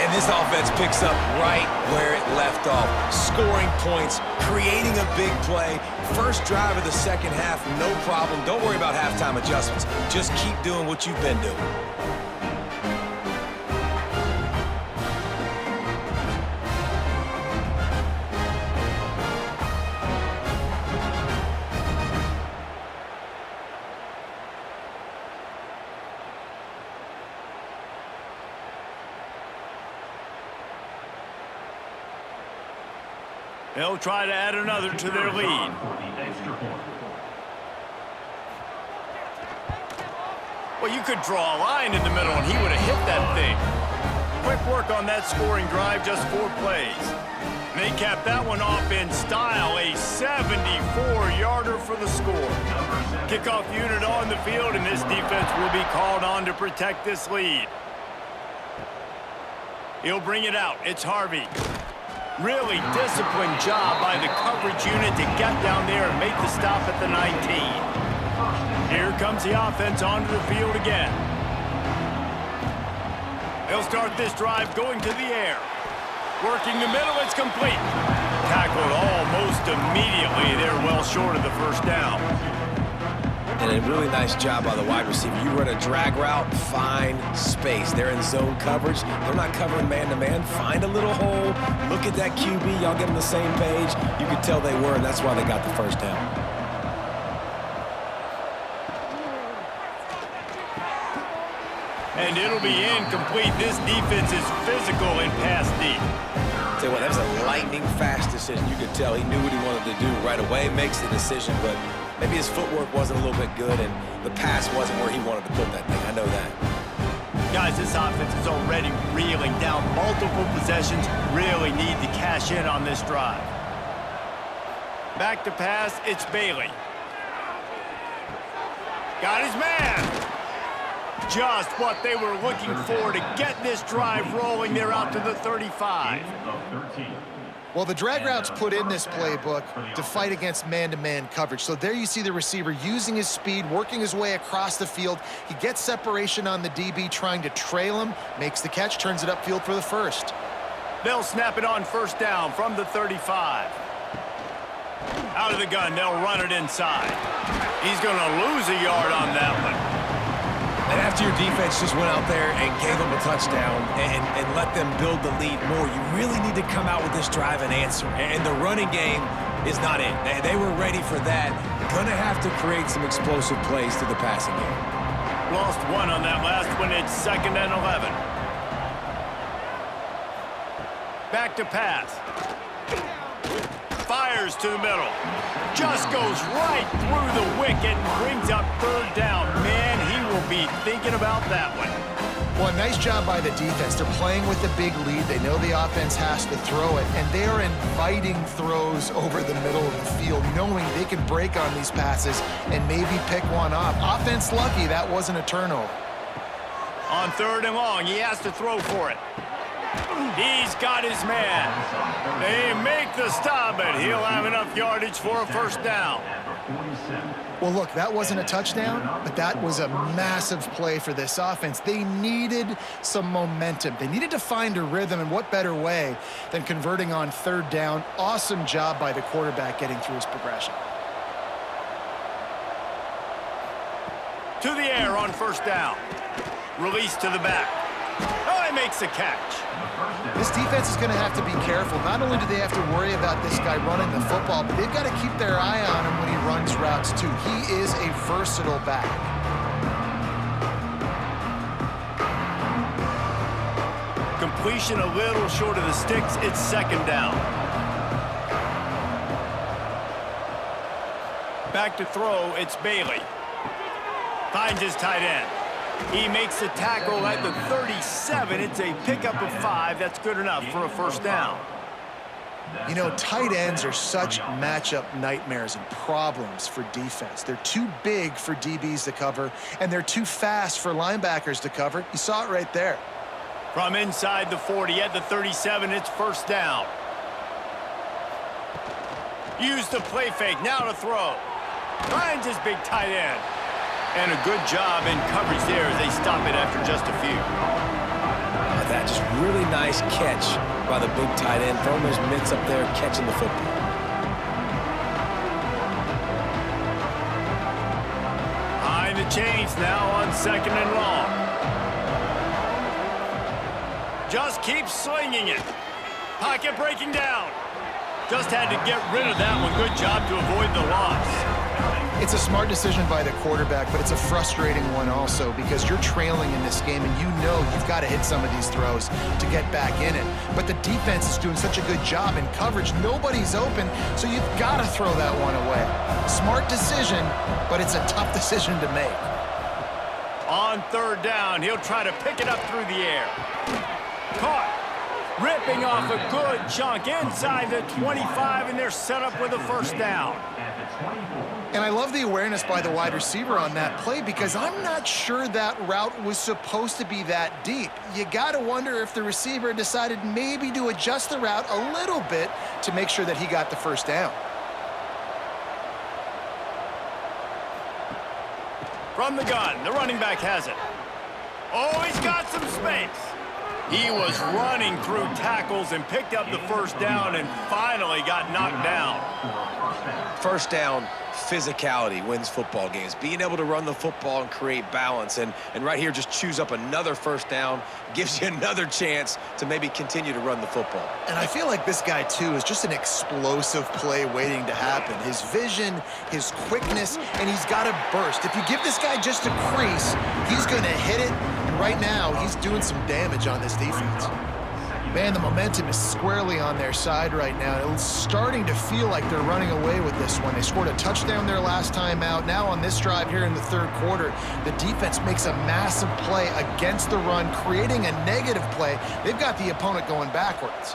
And this offense picks up right where it left off. Scoring points, creating a big play. First drive of the second half, no problem. Don't worry about halftime adjustments. Just keep doing what you've been doing. They'll try to add another to their lead. Well, you could draw a line in the middle, and he would have hit that thing. Quick work on that scoring drive, just 4 plays. And they cap that one off in style, a 74-yarder for the score. Kickoff unit on the field, and this defense will be called on to protect this lead. He'll bring it out. It's Harvey. Really disciplined job by the coverage unit to get down there and make the stop at the 19. Here comes the offense onto the field again. They'll start this drive going to the air. Working the middle, it's complete. Tackled almost immediately. They're well short of the first down. And a really nice job by the wide receiver. You run a drag route, find space. They're in zone coverage. They're not covering man-to-man. Find a little hole. Look at that QB. Y'all get on the same page. You could tell they were, and that's why they got the first down. And it'll be incomplete. This defense is physical and pass deep. Tell you what, that was a lightning-fast decision. You could tell he knew what he wanted to do right away. Makes the decision, but maybe his footwork wasn't a little bit good, and the pass wasn't where he wanted to put that thing. I know that. Guys, this offense is already reeling down multiple possessions. Really need to cash in on this drive. Back to pass, it's Bailey. Got his man. Just what they were looking for to get this drive rolling. They're out to the 35. Well, the drag routes put in this playbook to fight against man-to-man coverage. So there you see the receiver using his speed, working his way across the field. He gets separation on the DB, trying to trail him, makes the catch, turns it upfield for the first. They'll snap it on first down from the 35. Out of the gun, they'll run it inside. He's going to lose a yard on that one. And after your defense just went out there and gave them a touchdown and let them build the lead more, you really need to come out with this drive and answer. And the running game is not it. They were ready for that. Gonna have to create some explosive plays to the passing game. Lost one on that last one. It's 2nd and 11. Back to pass. Fires to the middle. Just goes right through the wicket and brings up 3rd down. Man, he will be thinking about that one. Well, nice job by the defense. They're playing with a big lead. They know the offense has to throw it, and they are inviting throws over the middle of the field, knowing they can break on these passes and maybe pick one off. Offense lucky that wasn't a turnover. On 3rd and long, he has to throw for it. He's got his man. They make the stop, but he'll have enough yardage for a first down. Well, look, that wasn't a touchdown, but that was a massive play for this offense. They needed some momentum. They needed to find a rhythm, and what better way than converting on 3rd down. Awesome job by the quarterback getting through his progression. To the air on first down. Release to the back. Oh, he makes the catch. This defense is going to have to be careful. Not only do they have to worry about this guy running the football, but they've got to keep their eye on him when he runs routes too. He is a versatile back. Completion a little short of the sticks. It's 2nd down. Back to throw. It's Bailey. Finds his tight end. He makes the tackle at the 37. It's a pickup of 5. That's good enough for a first down. You know, tight ends are such matchup nightmares and problems for defense. They're too big for DBs to cover, and they're too fast for linebackers to cover. You saw it right there. From inside the 40 at the 37, it's first down. Use the play fake. Now to throw. Finds his big tight end. And a good job in coverage there as they stop it after just a few. That just really nice catch by the big tight end. Throwing his mitts up there, catching the football. Behind the chains now on 2nd and long. Just keeps slinging it. Pocket breaking down. Just had to get rid of that one. Good job to avoid the loss. It's a smart decision by the quarterback, but it's a frustrating one also because you're trailing in this game and you know you've got to hit some of these throws to get back in it. But the defense is doing such a good job in coverage. Nobody's open, so you've got to throw that one away. Smart decision, but it's a tough decision to make. On 3rd down, he'll try to pick it up through the air. Caught. Ripping off a good chunk inside the 25, and they're set up with a first down. And I love the awareness by the wide receiver on that play because I'm not sure that route was supposed to be that deep. You got to wonder if the receiver decided maybe to adjust the route a little bit to make sure that he got the first down. From the gun, the running back has it. Oh, he's got some space. He was running through tackles and picked up the first down and finally got knocked down. First down, physicality wins football games. Being able to run the football and create balance. And right here, just choose up another first down, gives you another chance to maybe continue to run the football. And I feel like this guy, too, is just an explosive play waiting to happen. His vision, his quickness, and he's got a burst. If you give this guy just a crease, he's going to hit it. And right now, he's doing some damage on this defense. Man, the momentum is squarely on their side right now. It's starting to feel like they're running away with this one. They scored a touchdown their last time out. Now on this drive here in the third quarter, the defense makes a massive play against the run, creating a negative play. They've got the opponent going backwards.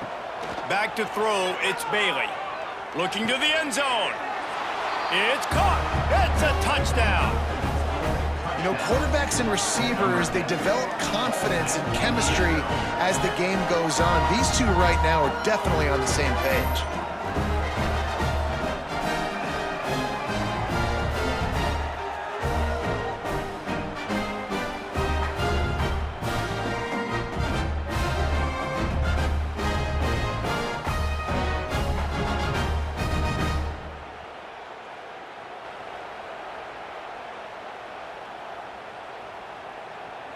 Back to throw, it's Bailey. Looking to the end zone. It's caught. It's a touchdown. You know, quarterbacks and receivers, they develop confidence and chemistry as the game goes on. These two right now are definitely on the same page.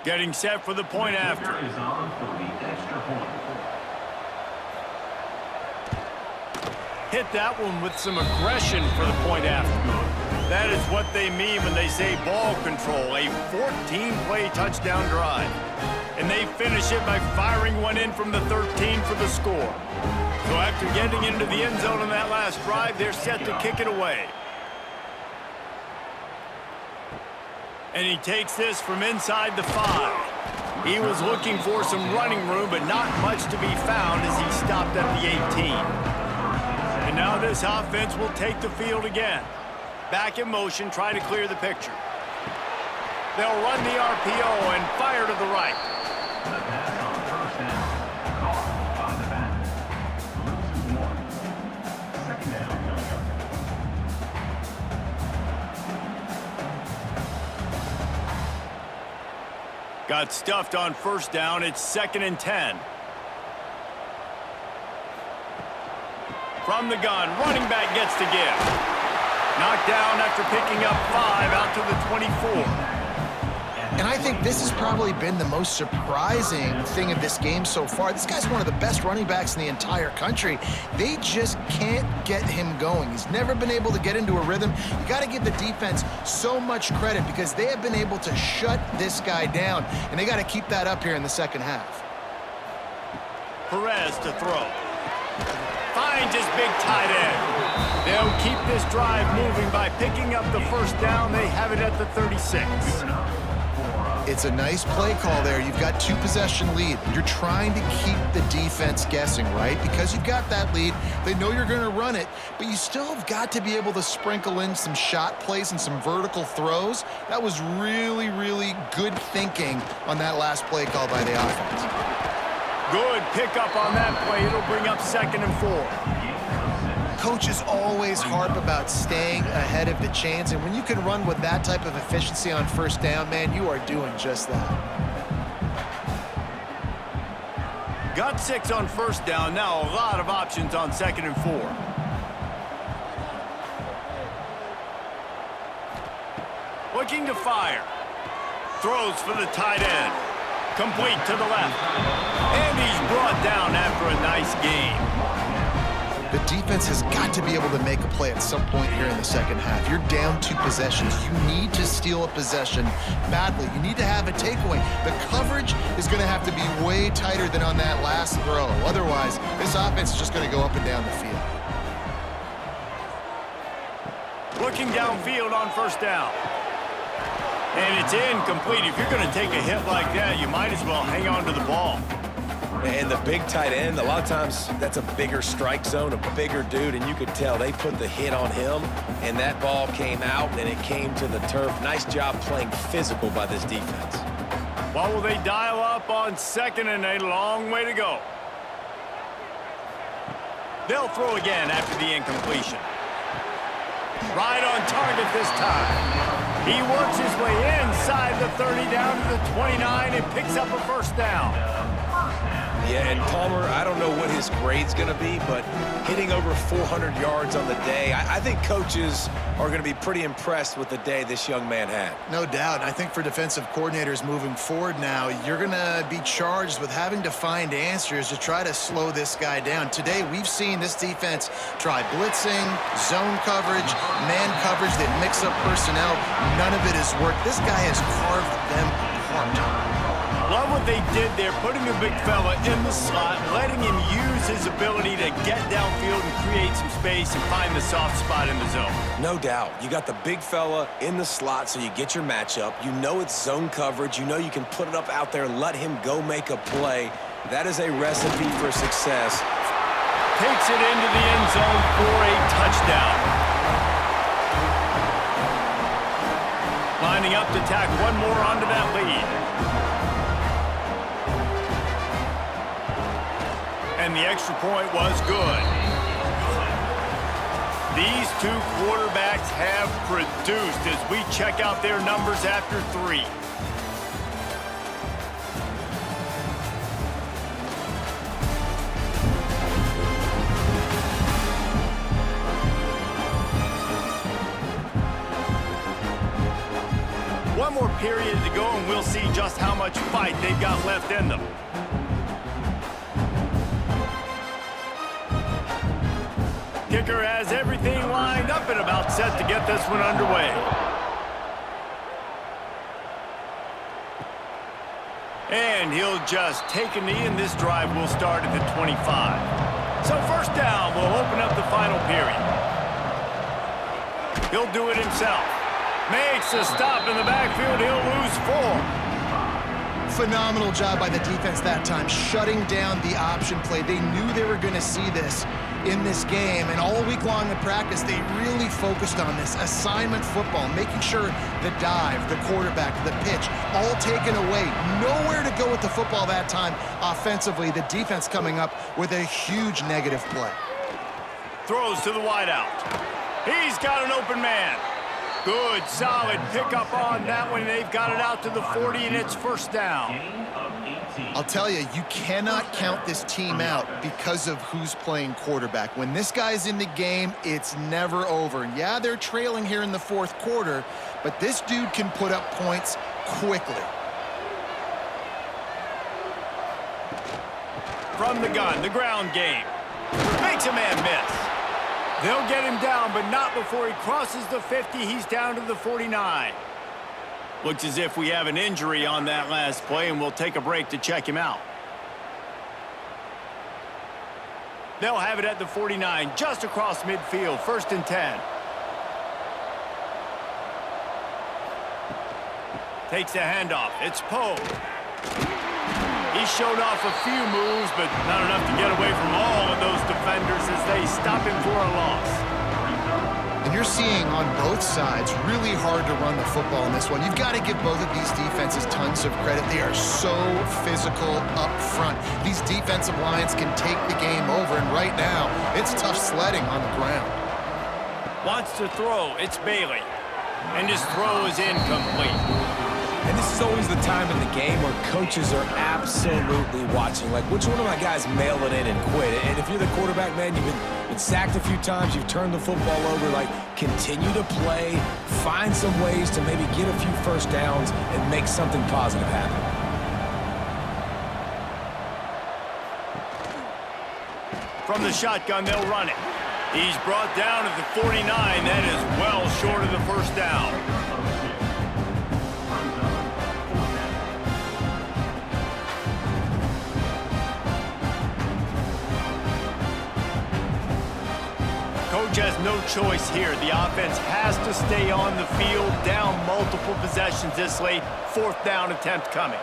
Getting set for the point after. Is on for the extra point. Hit that one with some aggression for the point after. That is what they mean when they say ball control, a 14-play touchdown drive. And they finish it by firing one in from the 13 for the score. So after getting into the end zone on that last drive, they're set to kick it away. And he takes this from inside the 5. He was looking for some running room, but not much to be found as he stopped at the 18. And now this offense will take the field again. Back in motion, try to clear the picture. They'll run the RPO and fire to the right. The pass on first down. Caught by the back. Loses 1. Second down coming up. Got stuffed on first down. It's 2nd and 10. From the gun, running back gets to give. Knocked down after picking up 5 out to the 24. And I think this has probably been the most surprising thing of this game so far. This guy's one of the best running backs in the entire country. They just can't get him going. He's never been able to get into a rhythm. You got to give the defense so much credit because they have been able to shut this guy down, and they got to keep that up here in the second half. Perez to throw. Finds his big tight end. They'll keep this drive moving by picking up the first down. They have it at the 36. It's a nice play call there. You've got 2-possession lead. You're trying to keep the defense guessing, right? Because you've got that lead, they know you're going to run it, but you still have got to be able to sprinkle in some shot plays and some vertical throws. That was really, really good thinking on that last play call by the offense. Good pickup on that play. It'll bring up 2nd and 4. Coaches always harp about staying ahead of the chains, and when you can run with that type of efficiency on first down, man, you are doing just that. Got 6 on first down. Now a lot of options on 2nd and 4. Looking to fire. Throws for the tight end. Complete to the left. And he's brought down after a nice game. The defense has got to be able to make a play at some point here in the second half. You're down 2 possessions. You need to steal a possession badly. You need to have a takeaway. The coverage is going to have to be way tighter than on that last throw. Otherwise, this offense is just going to go up and down the field. Looking downfield on first down. And it's incomplete. If you're going to take a hit like that, you might as well hang on to the ball. And the big tight end, a lot of times that's a bigger strike zone, a bigger dude, and you could tell they put the hit on him, and that ball came out, and it came to the turf. Nice job playing physical by this defense. What will they dial up on 2nd and a long way to go? They'll throw again after the incompletion. Right on target this time. He works his way inside the 30 down to the 29 and picks up a first down. Yeah, and Palmer, I don't know what his grade's going to be, but hitting over 400 yards on the day, I think coaches are going to be pretty impressed with the day this young man had. No doubt. I think for defensive coordinators moving forward now, you're going to be charged with having to find answers to try to slow this guy down. Today, we've seen this defense try blitzing, zone coverage, man coverage that mix up personnel. None of it has worked. This guy has carved them apart. Love what they did there, putting the big fella in the slot, letting him use his ability to get downfield and create some space and find the soft spot in the zone. No doubt. You got the big fella in the slot, so you get your matchup. You know it's zone coverage. You know you can put it up out there and let him go make a play. That is a recipe for success. Takes it into the end zone for a touchdown. Lining up to tack one more onto that lead. And the extra point was good. These two quarterbacks have produced as we check out their numbers after 3. One more period to go and we'll see just how much fight they've got left in them. Kicker has everything lined up and about set to get this one underway. And he'll just take a knee, and this drive will start at the 25. So first down will open up the final period. He'll do it himself. Makes a stop in the backfield. He'll lose 4. Phenomenal job by the defense that time, shutting down the option play. They knew they were going to see this in this game, and all week long in practice, they really focused on this assignment football, making sure the dive, the quarterback, the pitch, all taken away. Nowhere to go with the football that time offensively. The defense coming up with a huge negative play. Throws to the wideout. He's got an open man. Good, solid pickup on that one. They've got it out to the 40, and it's first down. I'll tell you, you cannot count this team out because of who's playing quarterback. When this guy's in the game, it's never over. Yeah, they're trailing here in the fourth quarter, but this dude can put up points quickly. From the gun, the ground game. Makes a man miss. They'll get him down, but not before he crosses the 50. He's down to the 49. Looks as if we have an injury on that last play, and we'll take a break to check him out. They'll have it at the 49, just across midfield, 1st and 10. Takes the handoff. It's Poe. He showed off a few moves, but not enough to get away from all of those defenders as they stop him for a loss. And you're seeing on both sides really hard to run the football in this one. You've got to give both of these defenses tons of credit. They are so physical up front. These defensive lines can take the game over, and right now, it's tough sledding on the ground. Wants to throw. It's Bailey. And his throw is incomplete. And this is always the time in the game where coaches are absolutely watching. Like, which one of my guys mail it in and quit? And if you're the quarterback, man, you've been sacked a few times, you've turned the football over, like, continue to play, find some ways to maybe get a few first downs and make something positive happen. From the shotgun, they'll run it. He's brought down at the 49. That is well short of the first down. Coach has no choice here. The offense has to stay on the field, down multiple possessions this late. 4th down attempt coming.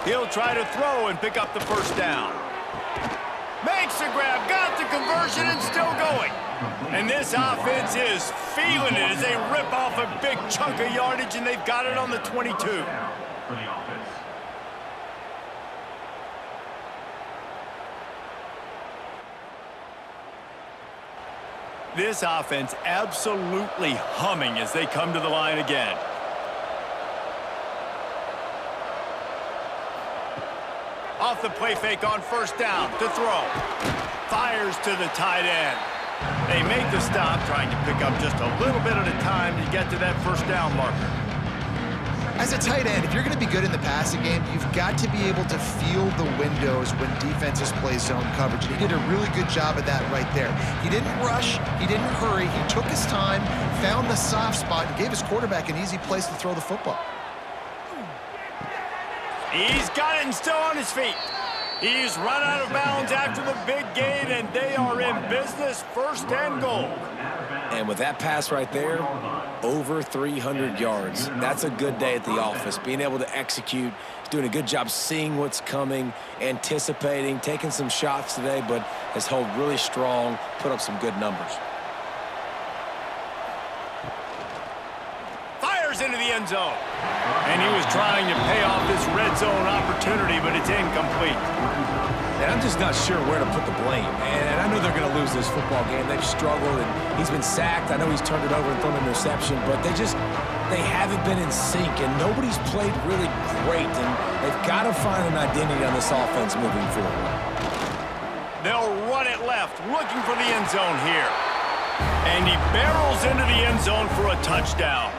He'll try to throw and pick up the first down. Makes the grab, got the conversion, and still going. And this offense is feeling it as they rip off a big chunk of yardage, and they've got it on the 22. For the offense. This offense absolutely humming as they come to the line again. Off the play fake on first down to throw. Fires to the tight end. They make the stop, trying to pick up just a little bit at a time to get to that first down marker. As a tight end, if you're going to be good in the passing game, you've got to be able to feel the windows when defenses play zone coverage. And he did a really good job of that right there. He didn't rush. He didn't hurry. He took his time, found the soft spot, and gave his quarterback an easy place to throw the football. He's got it and still on his feet. He's run out of bounds after the big gain, and they are in business, first and goal. And with that pass right there, over 300 yards. That's a good day at the office. Being able to execute, he's doing a good job seeing what's coming, anticipating, taking some shots today, but has held really strong, put up some good numbers. Fires into the end zone. And he was trying to pay off this red zone opportunity, but it's incomplete. And I'm just not sure where to put the blame. And I know they're going to lose this football game. They've struggled, and he's been sacked. I know he's turned it over and thrown an interception, but they haven't been in sync, and nobody's played really great, and they've got to find an identity on this offense moving forward. They'll run it left, looking for the end zone here. And he barrels into the end zone for a touchdown.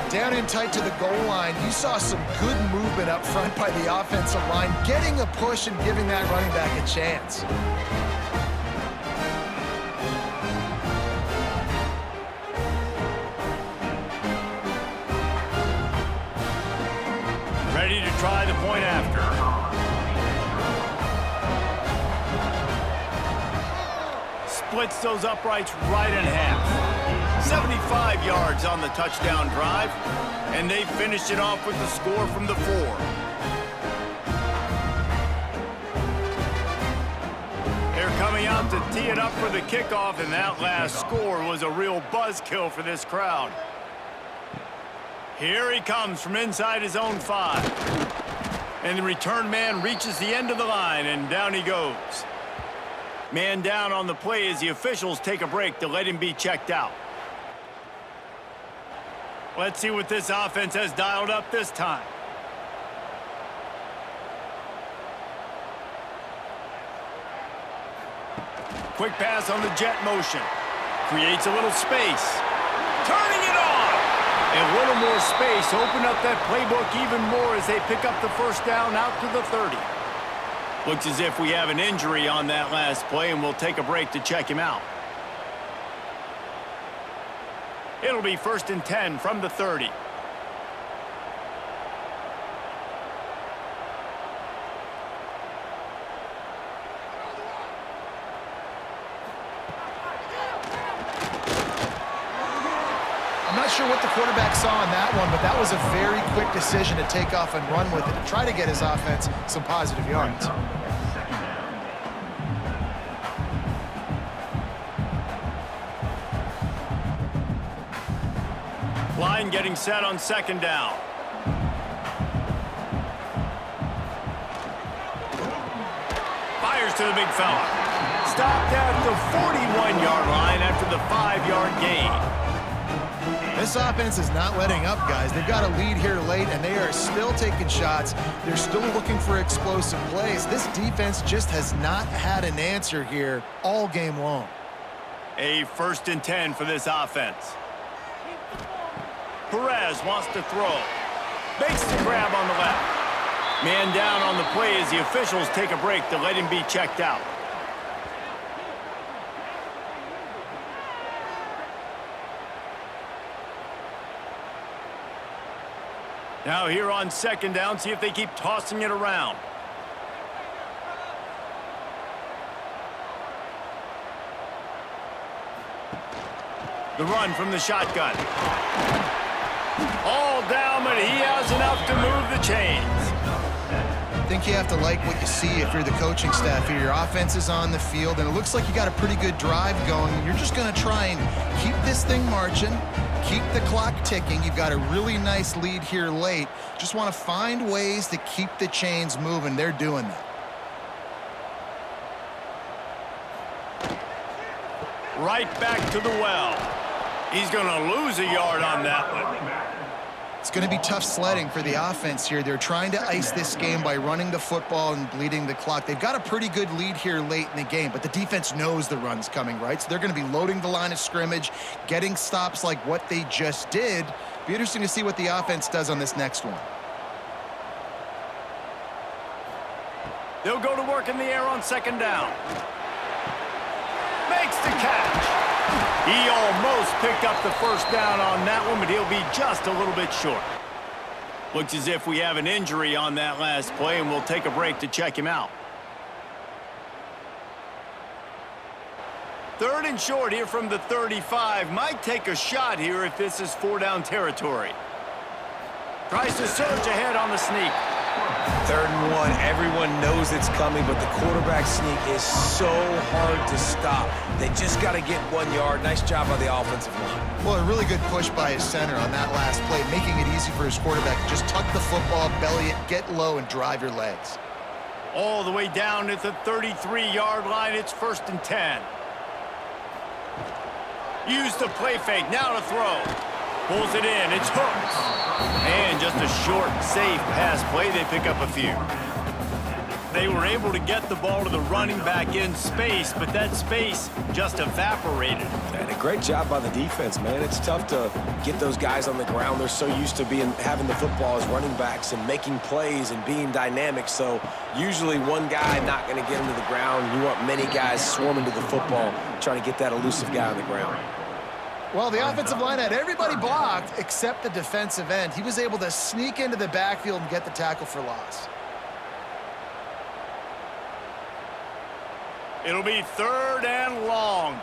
Down in tight to the goal line, you saw some good movement up front by the offensive line, getting a push and giving that running back a chance. Ready to try the point after. Splits those uprights right in half. 75 yards on the touchdown drive, and they finished it off with the score from the 4. They're coming out to tee it up for the kickoff, and that last score was a real buzzkill for this crowd. Here he comes from inside his own 5. And the return man reaches the end of the line, and down he goes. Man down on the play as the officials take a break to let him be checked out. Let's see what this offense has dialed up this time. Quick pass on the jet motion. Creates a little space. Turning it on! A little more space. Open up that playbook even more as they pick up the first down out to the 30. Looks as if we have an injury on that last play, and we'll take a break to check him out. It'll be 1st and 10 from the 30. I'm not sure what the quarterback saw on that one, but that was a very quick decision to take off and run with it to try to get his offense some positive yards. Line getting set on 2nd down. Fires to the big fella. Stopped at the 41-yard line after the 5-yard gain. This offense is not letting up, guys. They've got a lead here late, and they are still taking shots. They're still looking for explosive plays. This defense just has not had an answer here all game long. A 1st and 10 for this offense. Perez wants to throw. Makes the grab on the left. Man down on the play as the officials take a break to let him be checked out. Now here on 2nd down, see if they keep tossing it around. The run from the shotgun. All down, but he has enough to move the chains. I think you have to like what you see if you're the coaching staff here. Your offense is on the field, and it looks like you got a pretty good drive going. You're just going to try and keep this thing marching, keep the clock ticking. You've got a really nice lead here late. Just want to find ways to keep the chains moving. They're doing that. Right back to the well. He's going to lose a yard on that one. It's going to be tough sledding for the offense here. They're trying to ice this game by running the football and bleeding the clock. They've got a pretty good lead here late in the game, but the defense knows the run's coming, right? So they're going to be loading the line of scrimmage, getting stops like what they just did. Be interesting to see what the offense does on this next one. They'll go to work in the air on second down. Makes the catch. He almost picked up the first down on that one, but he'll be just a little bit short. Looks as if we have an injury on that last play, and we'll take a break to check him out. 3rd and short here from the 35. Might take a shot here if this is 4-down territory. Tries to surge ahead on the sneak. 3rd and 1, everyone knows it's coming, but the quarterback sneak is so hard to stop. They just got to get 1 yard. Nice job by the offensive line. Well, a really good push by his center on that last play, making it easy for his quarterback to just tuck the football, belly it, get low, and drive your legs. All the way down at the 33-yard line. It's 1st and 10. Use the play fake. Now to throw. Pulls it in. It's hooked. And just a short, safe pass play. They pick up a few. They were able to get the ball to the running back in space, but that space just evaporated. And a great job by the defense, man. It's tough to get those guys on the ground. They're so used to having the football as running backs and making plays and being dynamic. So usually one guy not going to get him to the ground. You want many guys swarming to the football, trying to get that elusive guy on the ground. Well, the offensive line had everybody blocked except the defensive end. He was able to sneak into the backfield and get the tackle for loss. It'll be 3rd and long.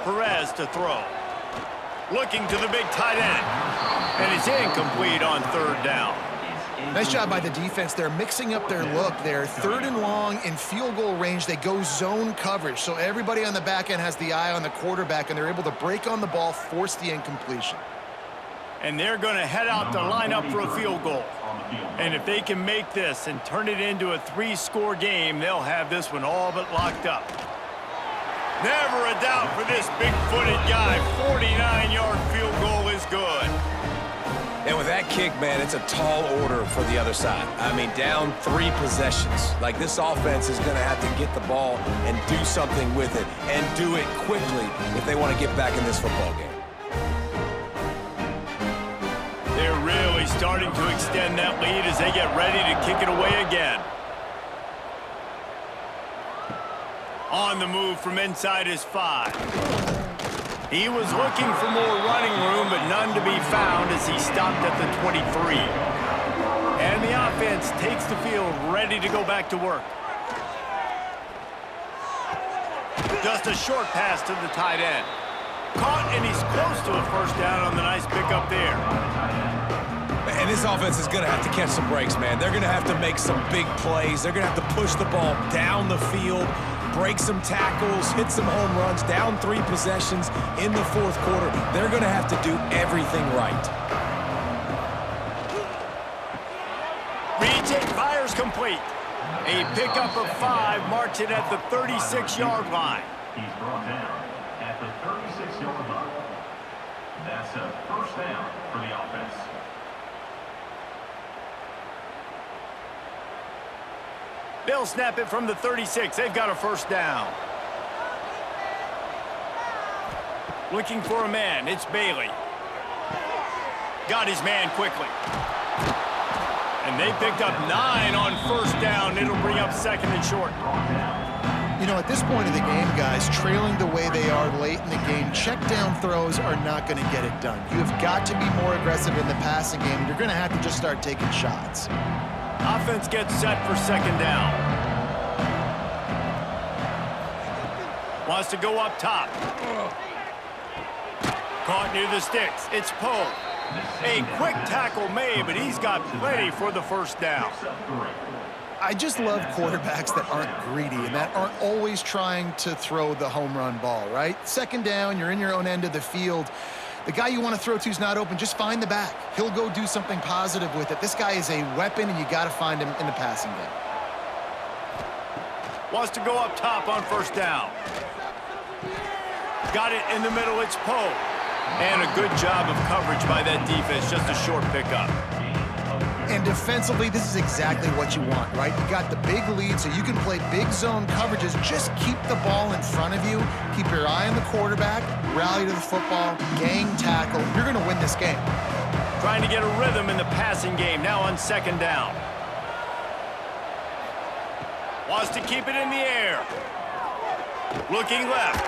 Perez to throw. Looking to the big tight end. And it's incomplete on 3rd down. Nice job by the defense. They're mixing up their look there. 3rd and long in field goal range. They go zone coverage. So everybody on the back end has the eye on the quarterback, and they're able to break on the ball, force the incompletion. And they're going to head out to line up for a field goal. And if they can make this and turn it into a 3-score game, they'll have this one all but locked up. Never a doubt for this big-footed guy. 49-yard field goal is good. And with that kick, man, it's a tall order for the other side. I mean, down 3 possessions. Like, this offense is going to have to get the ball and do something with it, and do it quickly if they want to get back in this football game. They're really starting to extend that lead as they get ready to kick it away again. On the move from inside his 5. He was looking for more running room, but none to be found as he stopped at the 23. And the offense takes the field ready to go back to work. Just a short pass to the tight end. Caught, and he's close to a 1st down on the nice pickup there. And this offense is going to have to catch some breaks, man. They're going to have to make some big plays. They're going to have to push the ball down the field, break some tackles, hit some home runs, down 3 possessions in the 4th quarter. They're going to have to do everything right. Reads it, fires complete. A pickup of 5 marks it at the 36-yard line. He's brought down at the 36-yard line. That's a 1st down for the offense. They'll snap it from the 36. They've got a 1st down. Looking for a man. It's Bailey. Got his man quickly. And they picked up 9 on 1st down. It'll bring up 2nd and short. You know, at this point of the game, guys, trailing the way they are late in the game, check down throws are not going to get it done. You have got to be more aggressive in the passing game. You're going to have to just start taking shots. Offense gets set for 2nd down. Wants to go up top. Caught near the sticks. It's Poe. A quick tackle made, but he's got plenty for the 1st down. I just love quarterbacks that aren't greedy and that aren't always trying to throw the home run ball, right? 2nd down, you're in your own end of the field. The guy you want to throw to is not open. Just find the back. He'll go do something positive with it. This guy is a weapon, and you got to find him in the passing game. Wants to go up top on 1st down. got it in the middle. It's Poe. And a good job of coverage by that defense. Just a short pickup. And defensively, this is exactly what you want, right? You got the big lead, so you can play big zone coverages. Just keep the ball in front of you. Keep your eye on the quarterback. Rally to the football. Gang tackle. You're going to win this game. Trying to get a rhythm in the passing game. Now on second down. Wants to keep it in the air. Looking left.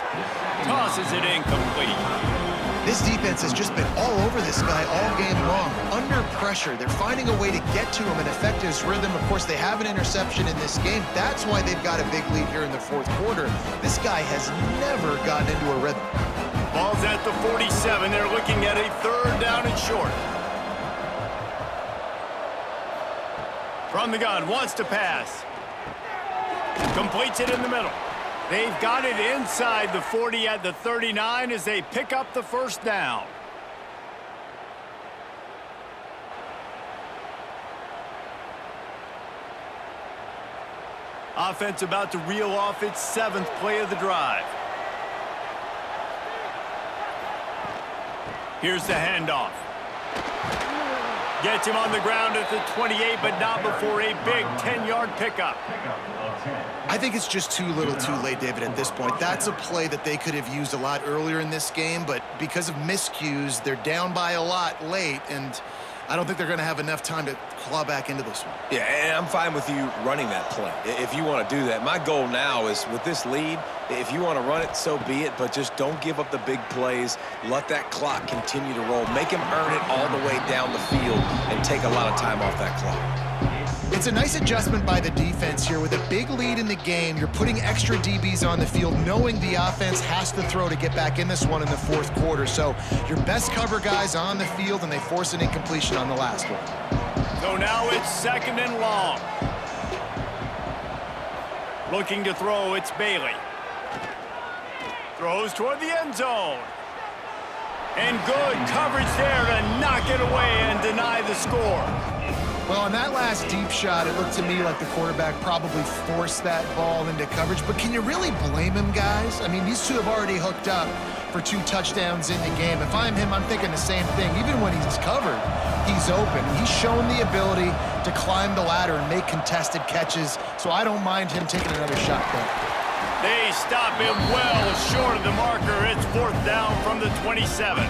Tosses it incomplete. This defense has just been all over this guy all game long. Under pressure, they're finding a way to get to him and affect his rhythm. Of course, they have an interception in this game. That's why they've got a big lead here in the fourth quarter. This guy has never gotten into a rhythm. Ball's at the 47. They're looking at a third down and short. From the gun, wants to pass. Completes it in the middle. They've got it inside the 40 at the 39 as they pick up the first down. Offense about to reel off its 7th play of the drive. Here's the handoff. Gets him on the ground at the 28, but not before a big 10-yard pickup. I think it's just too little too late, David, at this point. That's a play that they could have used a lot earlier in this game, but because of miscues, they're down by a lot late, and I don't think they're going to have enough time to claw back into this one. Yeah, and I'm fine with you running that play if you want to do that. My goal now is with this lead, if you want to run it, so be it, but just don't give up the big plays. Let that clock continue to roll. Make him earn it all the way down the field and take a lot of time off that clock. It's a nice adjustment by the defense here. With a big lead in the game, you're putting extra DBs on the field, knowing the offense has to throw to get back in this one in the fourth quarter. So your best cover guys on the field, and they force an incompletion on the last one. So now it's second and long. Looking to throw, it's Bailey. Throws toward the end zone. And good coverage there to knock it away and deny the score. Well, on that last deep shot, it looked to me like the quarterback probably forced that ball into coverage. But can you really blame him, guys? I mean, these two have already hooked up for 2 touchdowns in the game. If I'm him, I'm thinking the same thing. Even when he's covered, he's open. He's shown the ability to climb the ladder and make contested catches, so I don't mind him taking another shot there. They stop him well short of the marker. It's fourth down from the 27.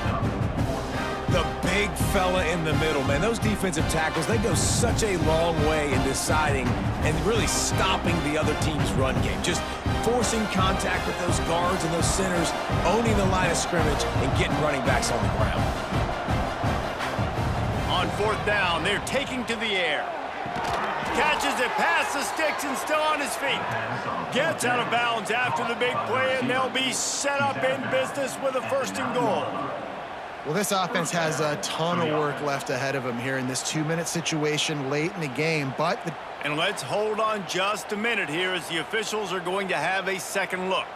The big fella in the middle, man. Those defensive tackles, they go such a long way in deciding and really stopping the other team's run game. Just forcing contact with those guards and those centers, owning the line of scrimmage, and getting running backs on the ground. On fourth down, they're taking to the air. Catches it past the sticks and still on his feet. Gets out of bounds after the big play, and they'll be set up in business with a first and goal. Well, this offense has a ton of work left ahead of them here in this 2-minute situation late in the game. And let's hold on just a minute here as the officials are going to have a second look.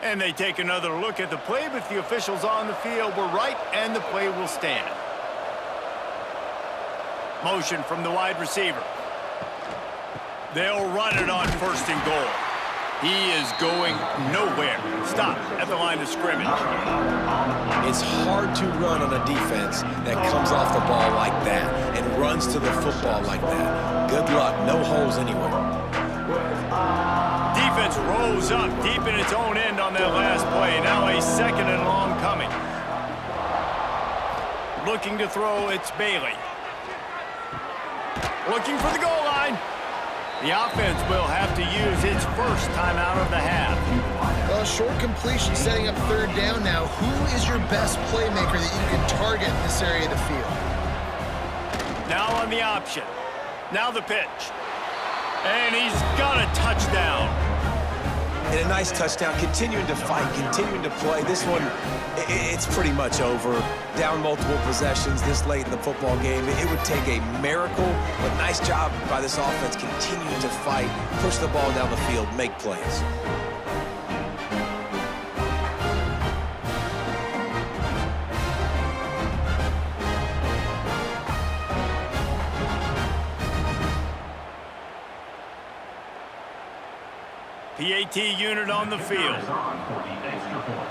And they take another look at the play, but the officials on the field were right, and the play will stand. Motion from the wide receiver. They'll run it on first and goal. He is going nowhere. Stop at the line of scrimmage. It's hard to run on a defense that comes off the ball like that and runs to the football like that. Good luck. No holes anywhere. Defense rose up deep in its own end on that last play. Now a second and long coming. Looking to throw, it's Bailey. Looking for the goal line. The offense will have to use its first timeout of the half. Well, short completion setting up third down now. Who is your best playmaker that you can target in this area of the field? Now on the option. Now the pitch. And he's got a touchdown. And a nice touchdown, continuing to fight, continuing to play. This one, it's pretty much over. Down multiple possessions this late in the football game. It would take a miracle, but nice job by this offense continuing to fight, push the ball down the field, make plays. PAT unit on the field. Is on for the extra point.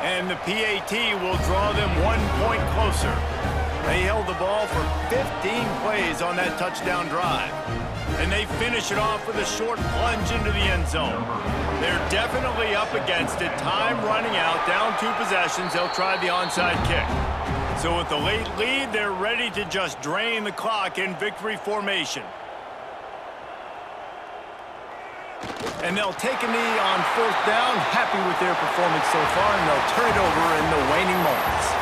And the PAT will draw them 1 point closer. They held the ball for 15 plays on that touchdown drive. And they finish it off with a short plunge into the end zone. They're definitely up against it. Time running out, down 2 possessions. They'll try the onside kick. So with the late lead, they're ready to just drain the clock in victory formation. And they'll take a knee on 4th down. Happy with their performance so far, and they'll turn it over in the waning moments.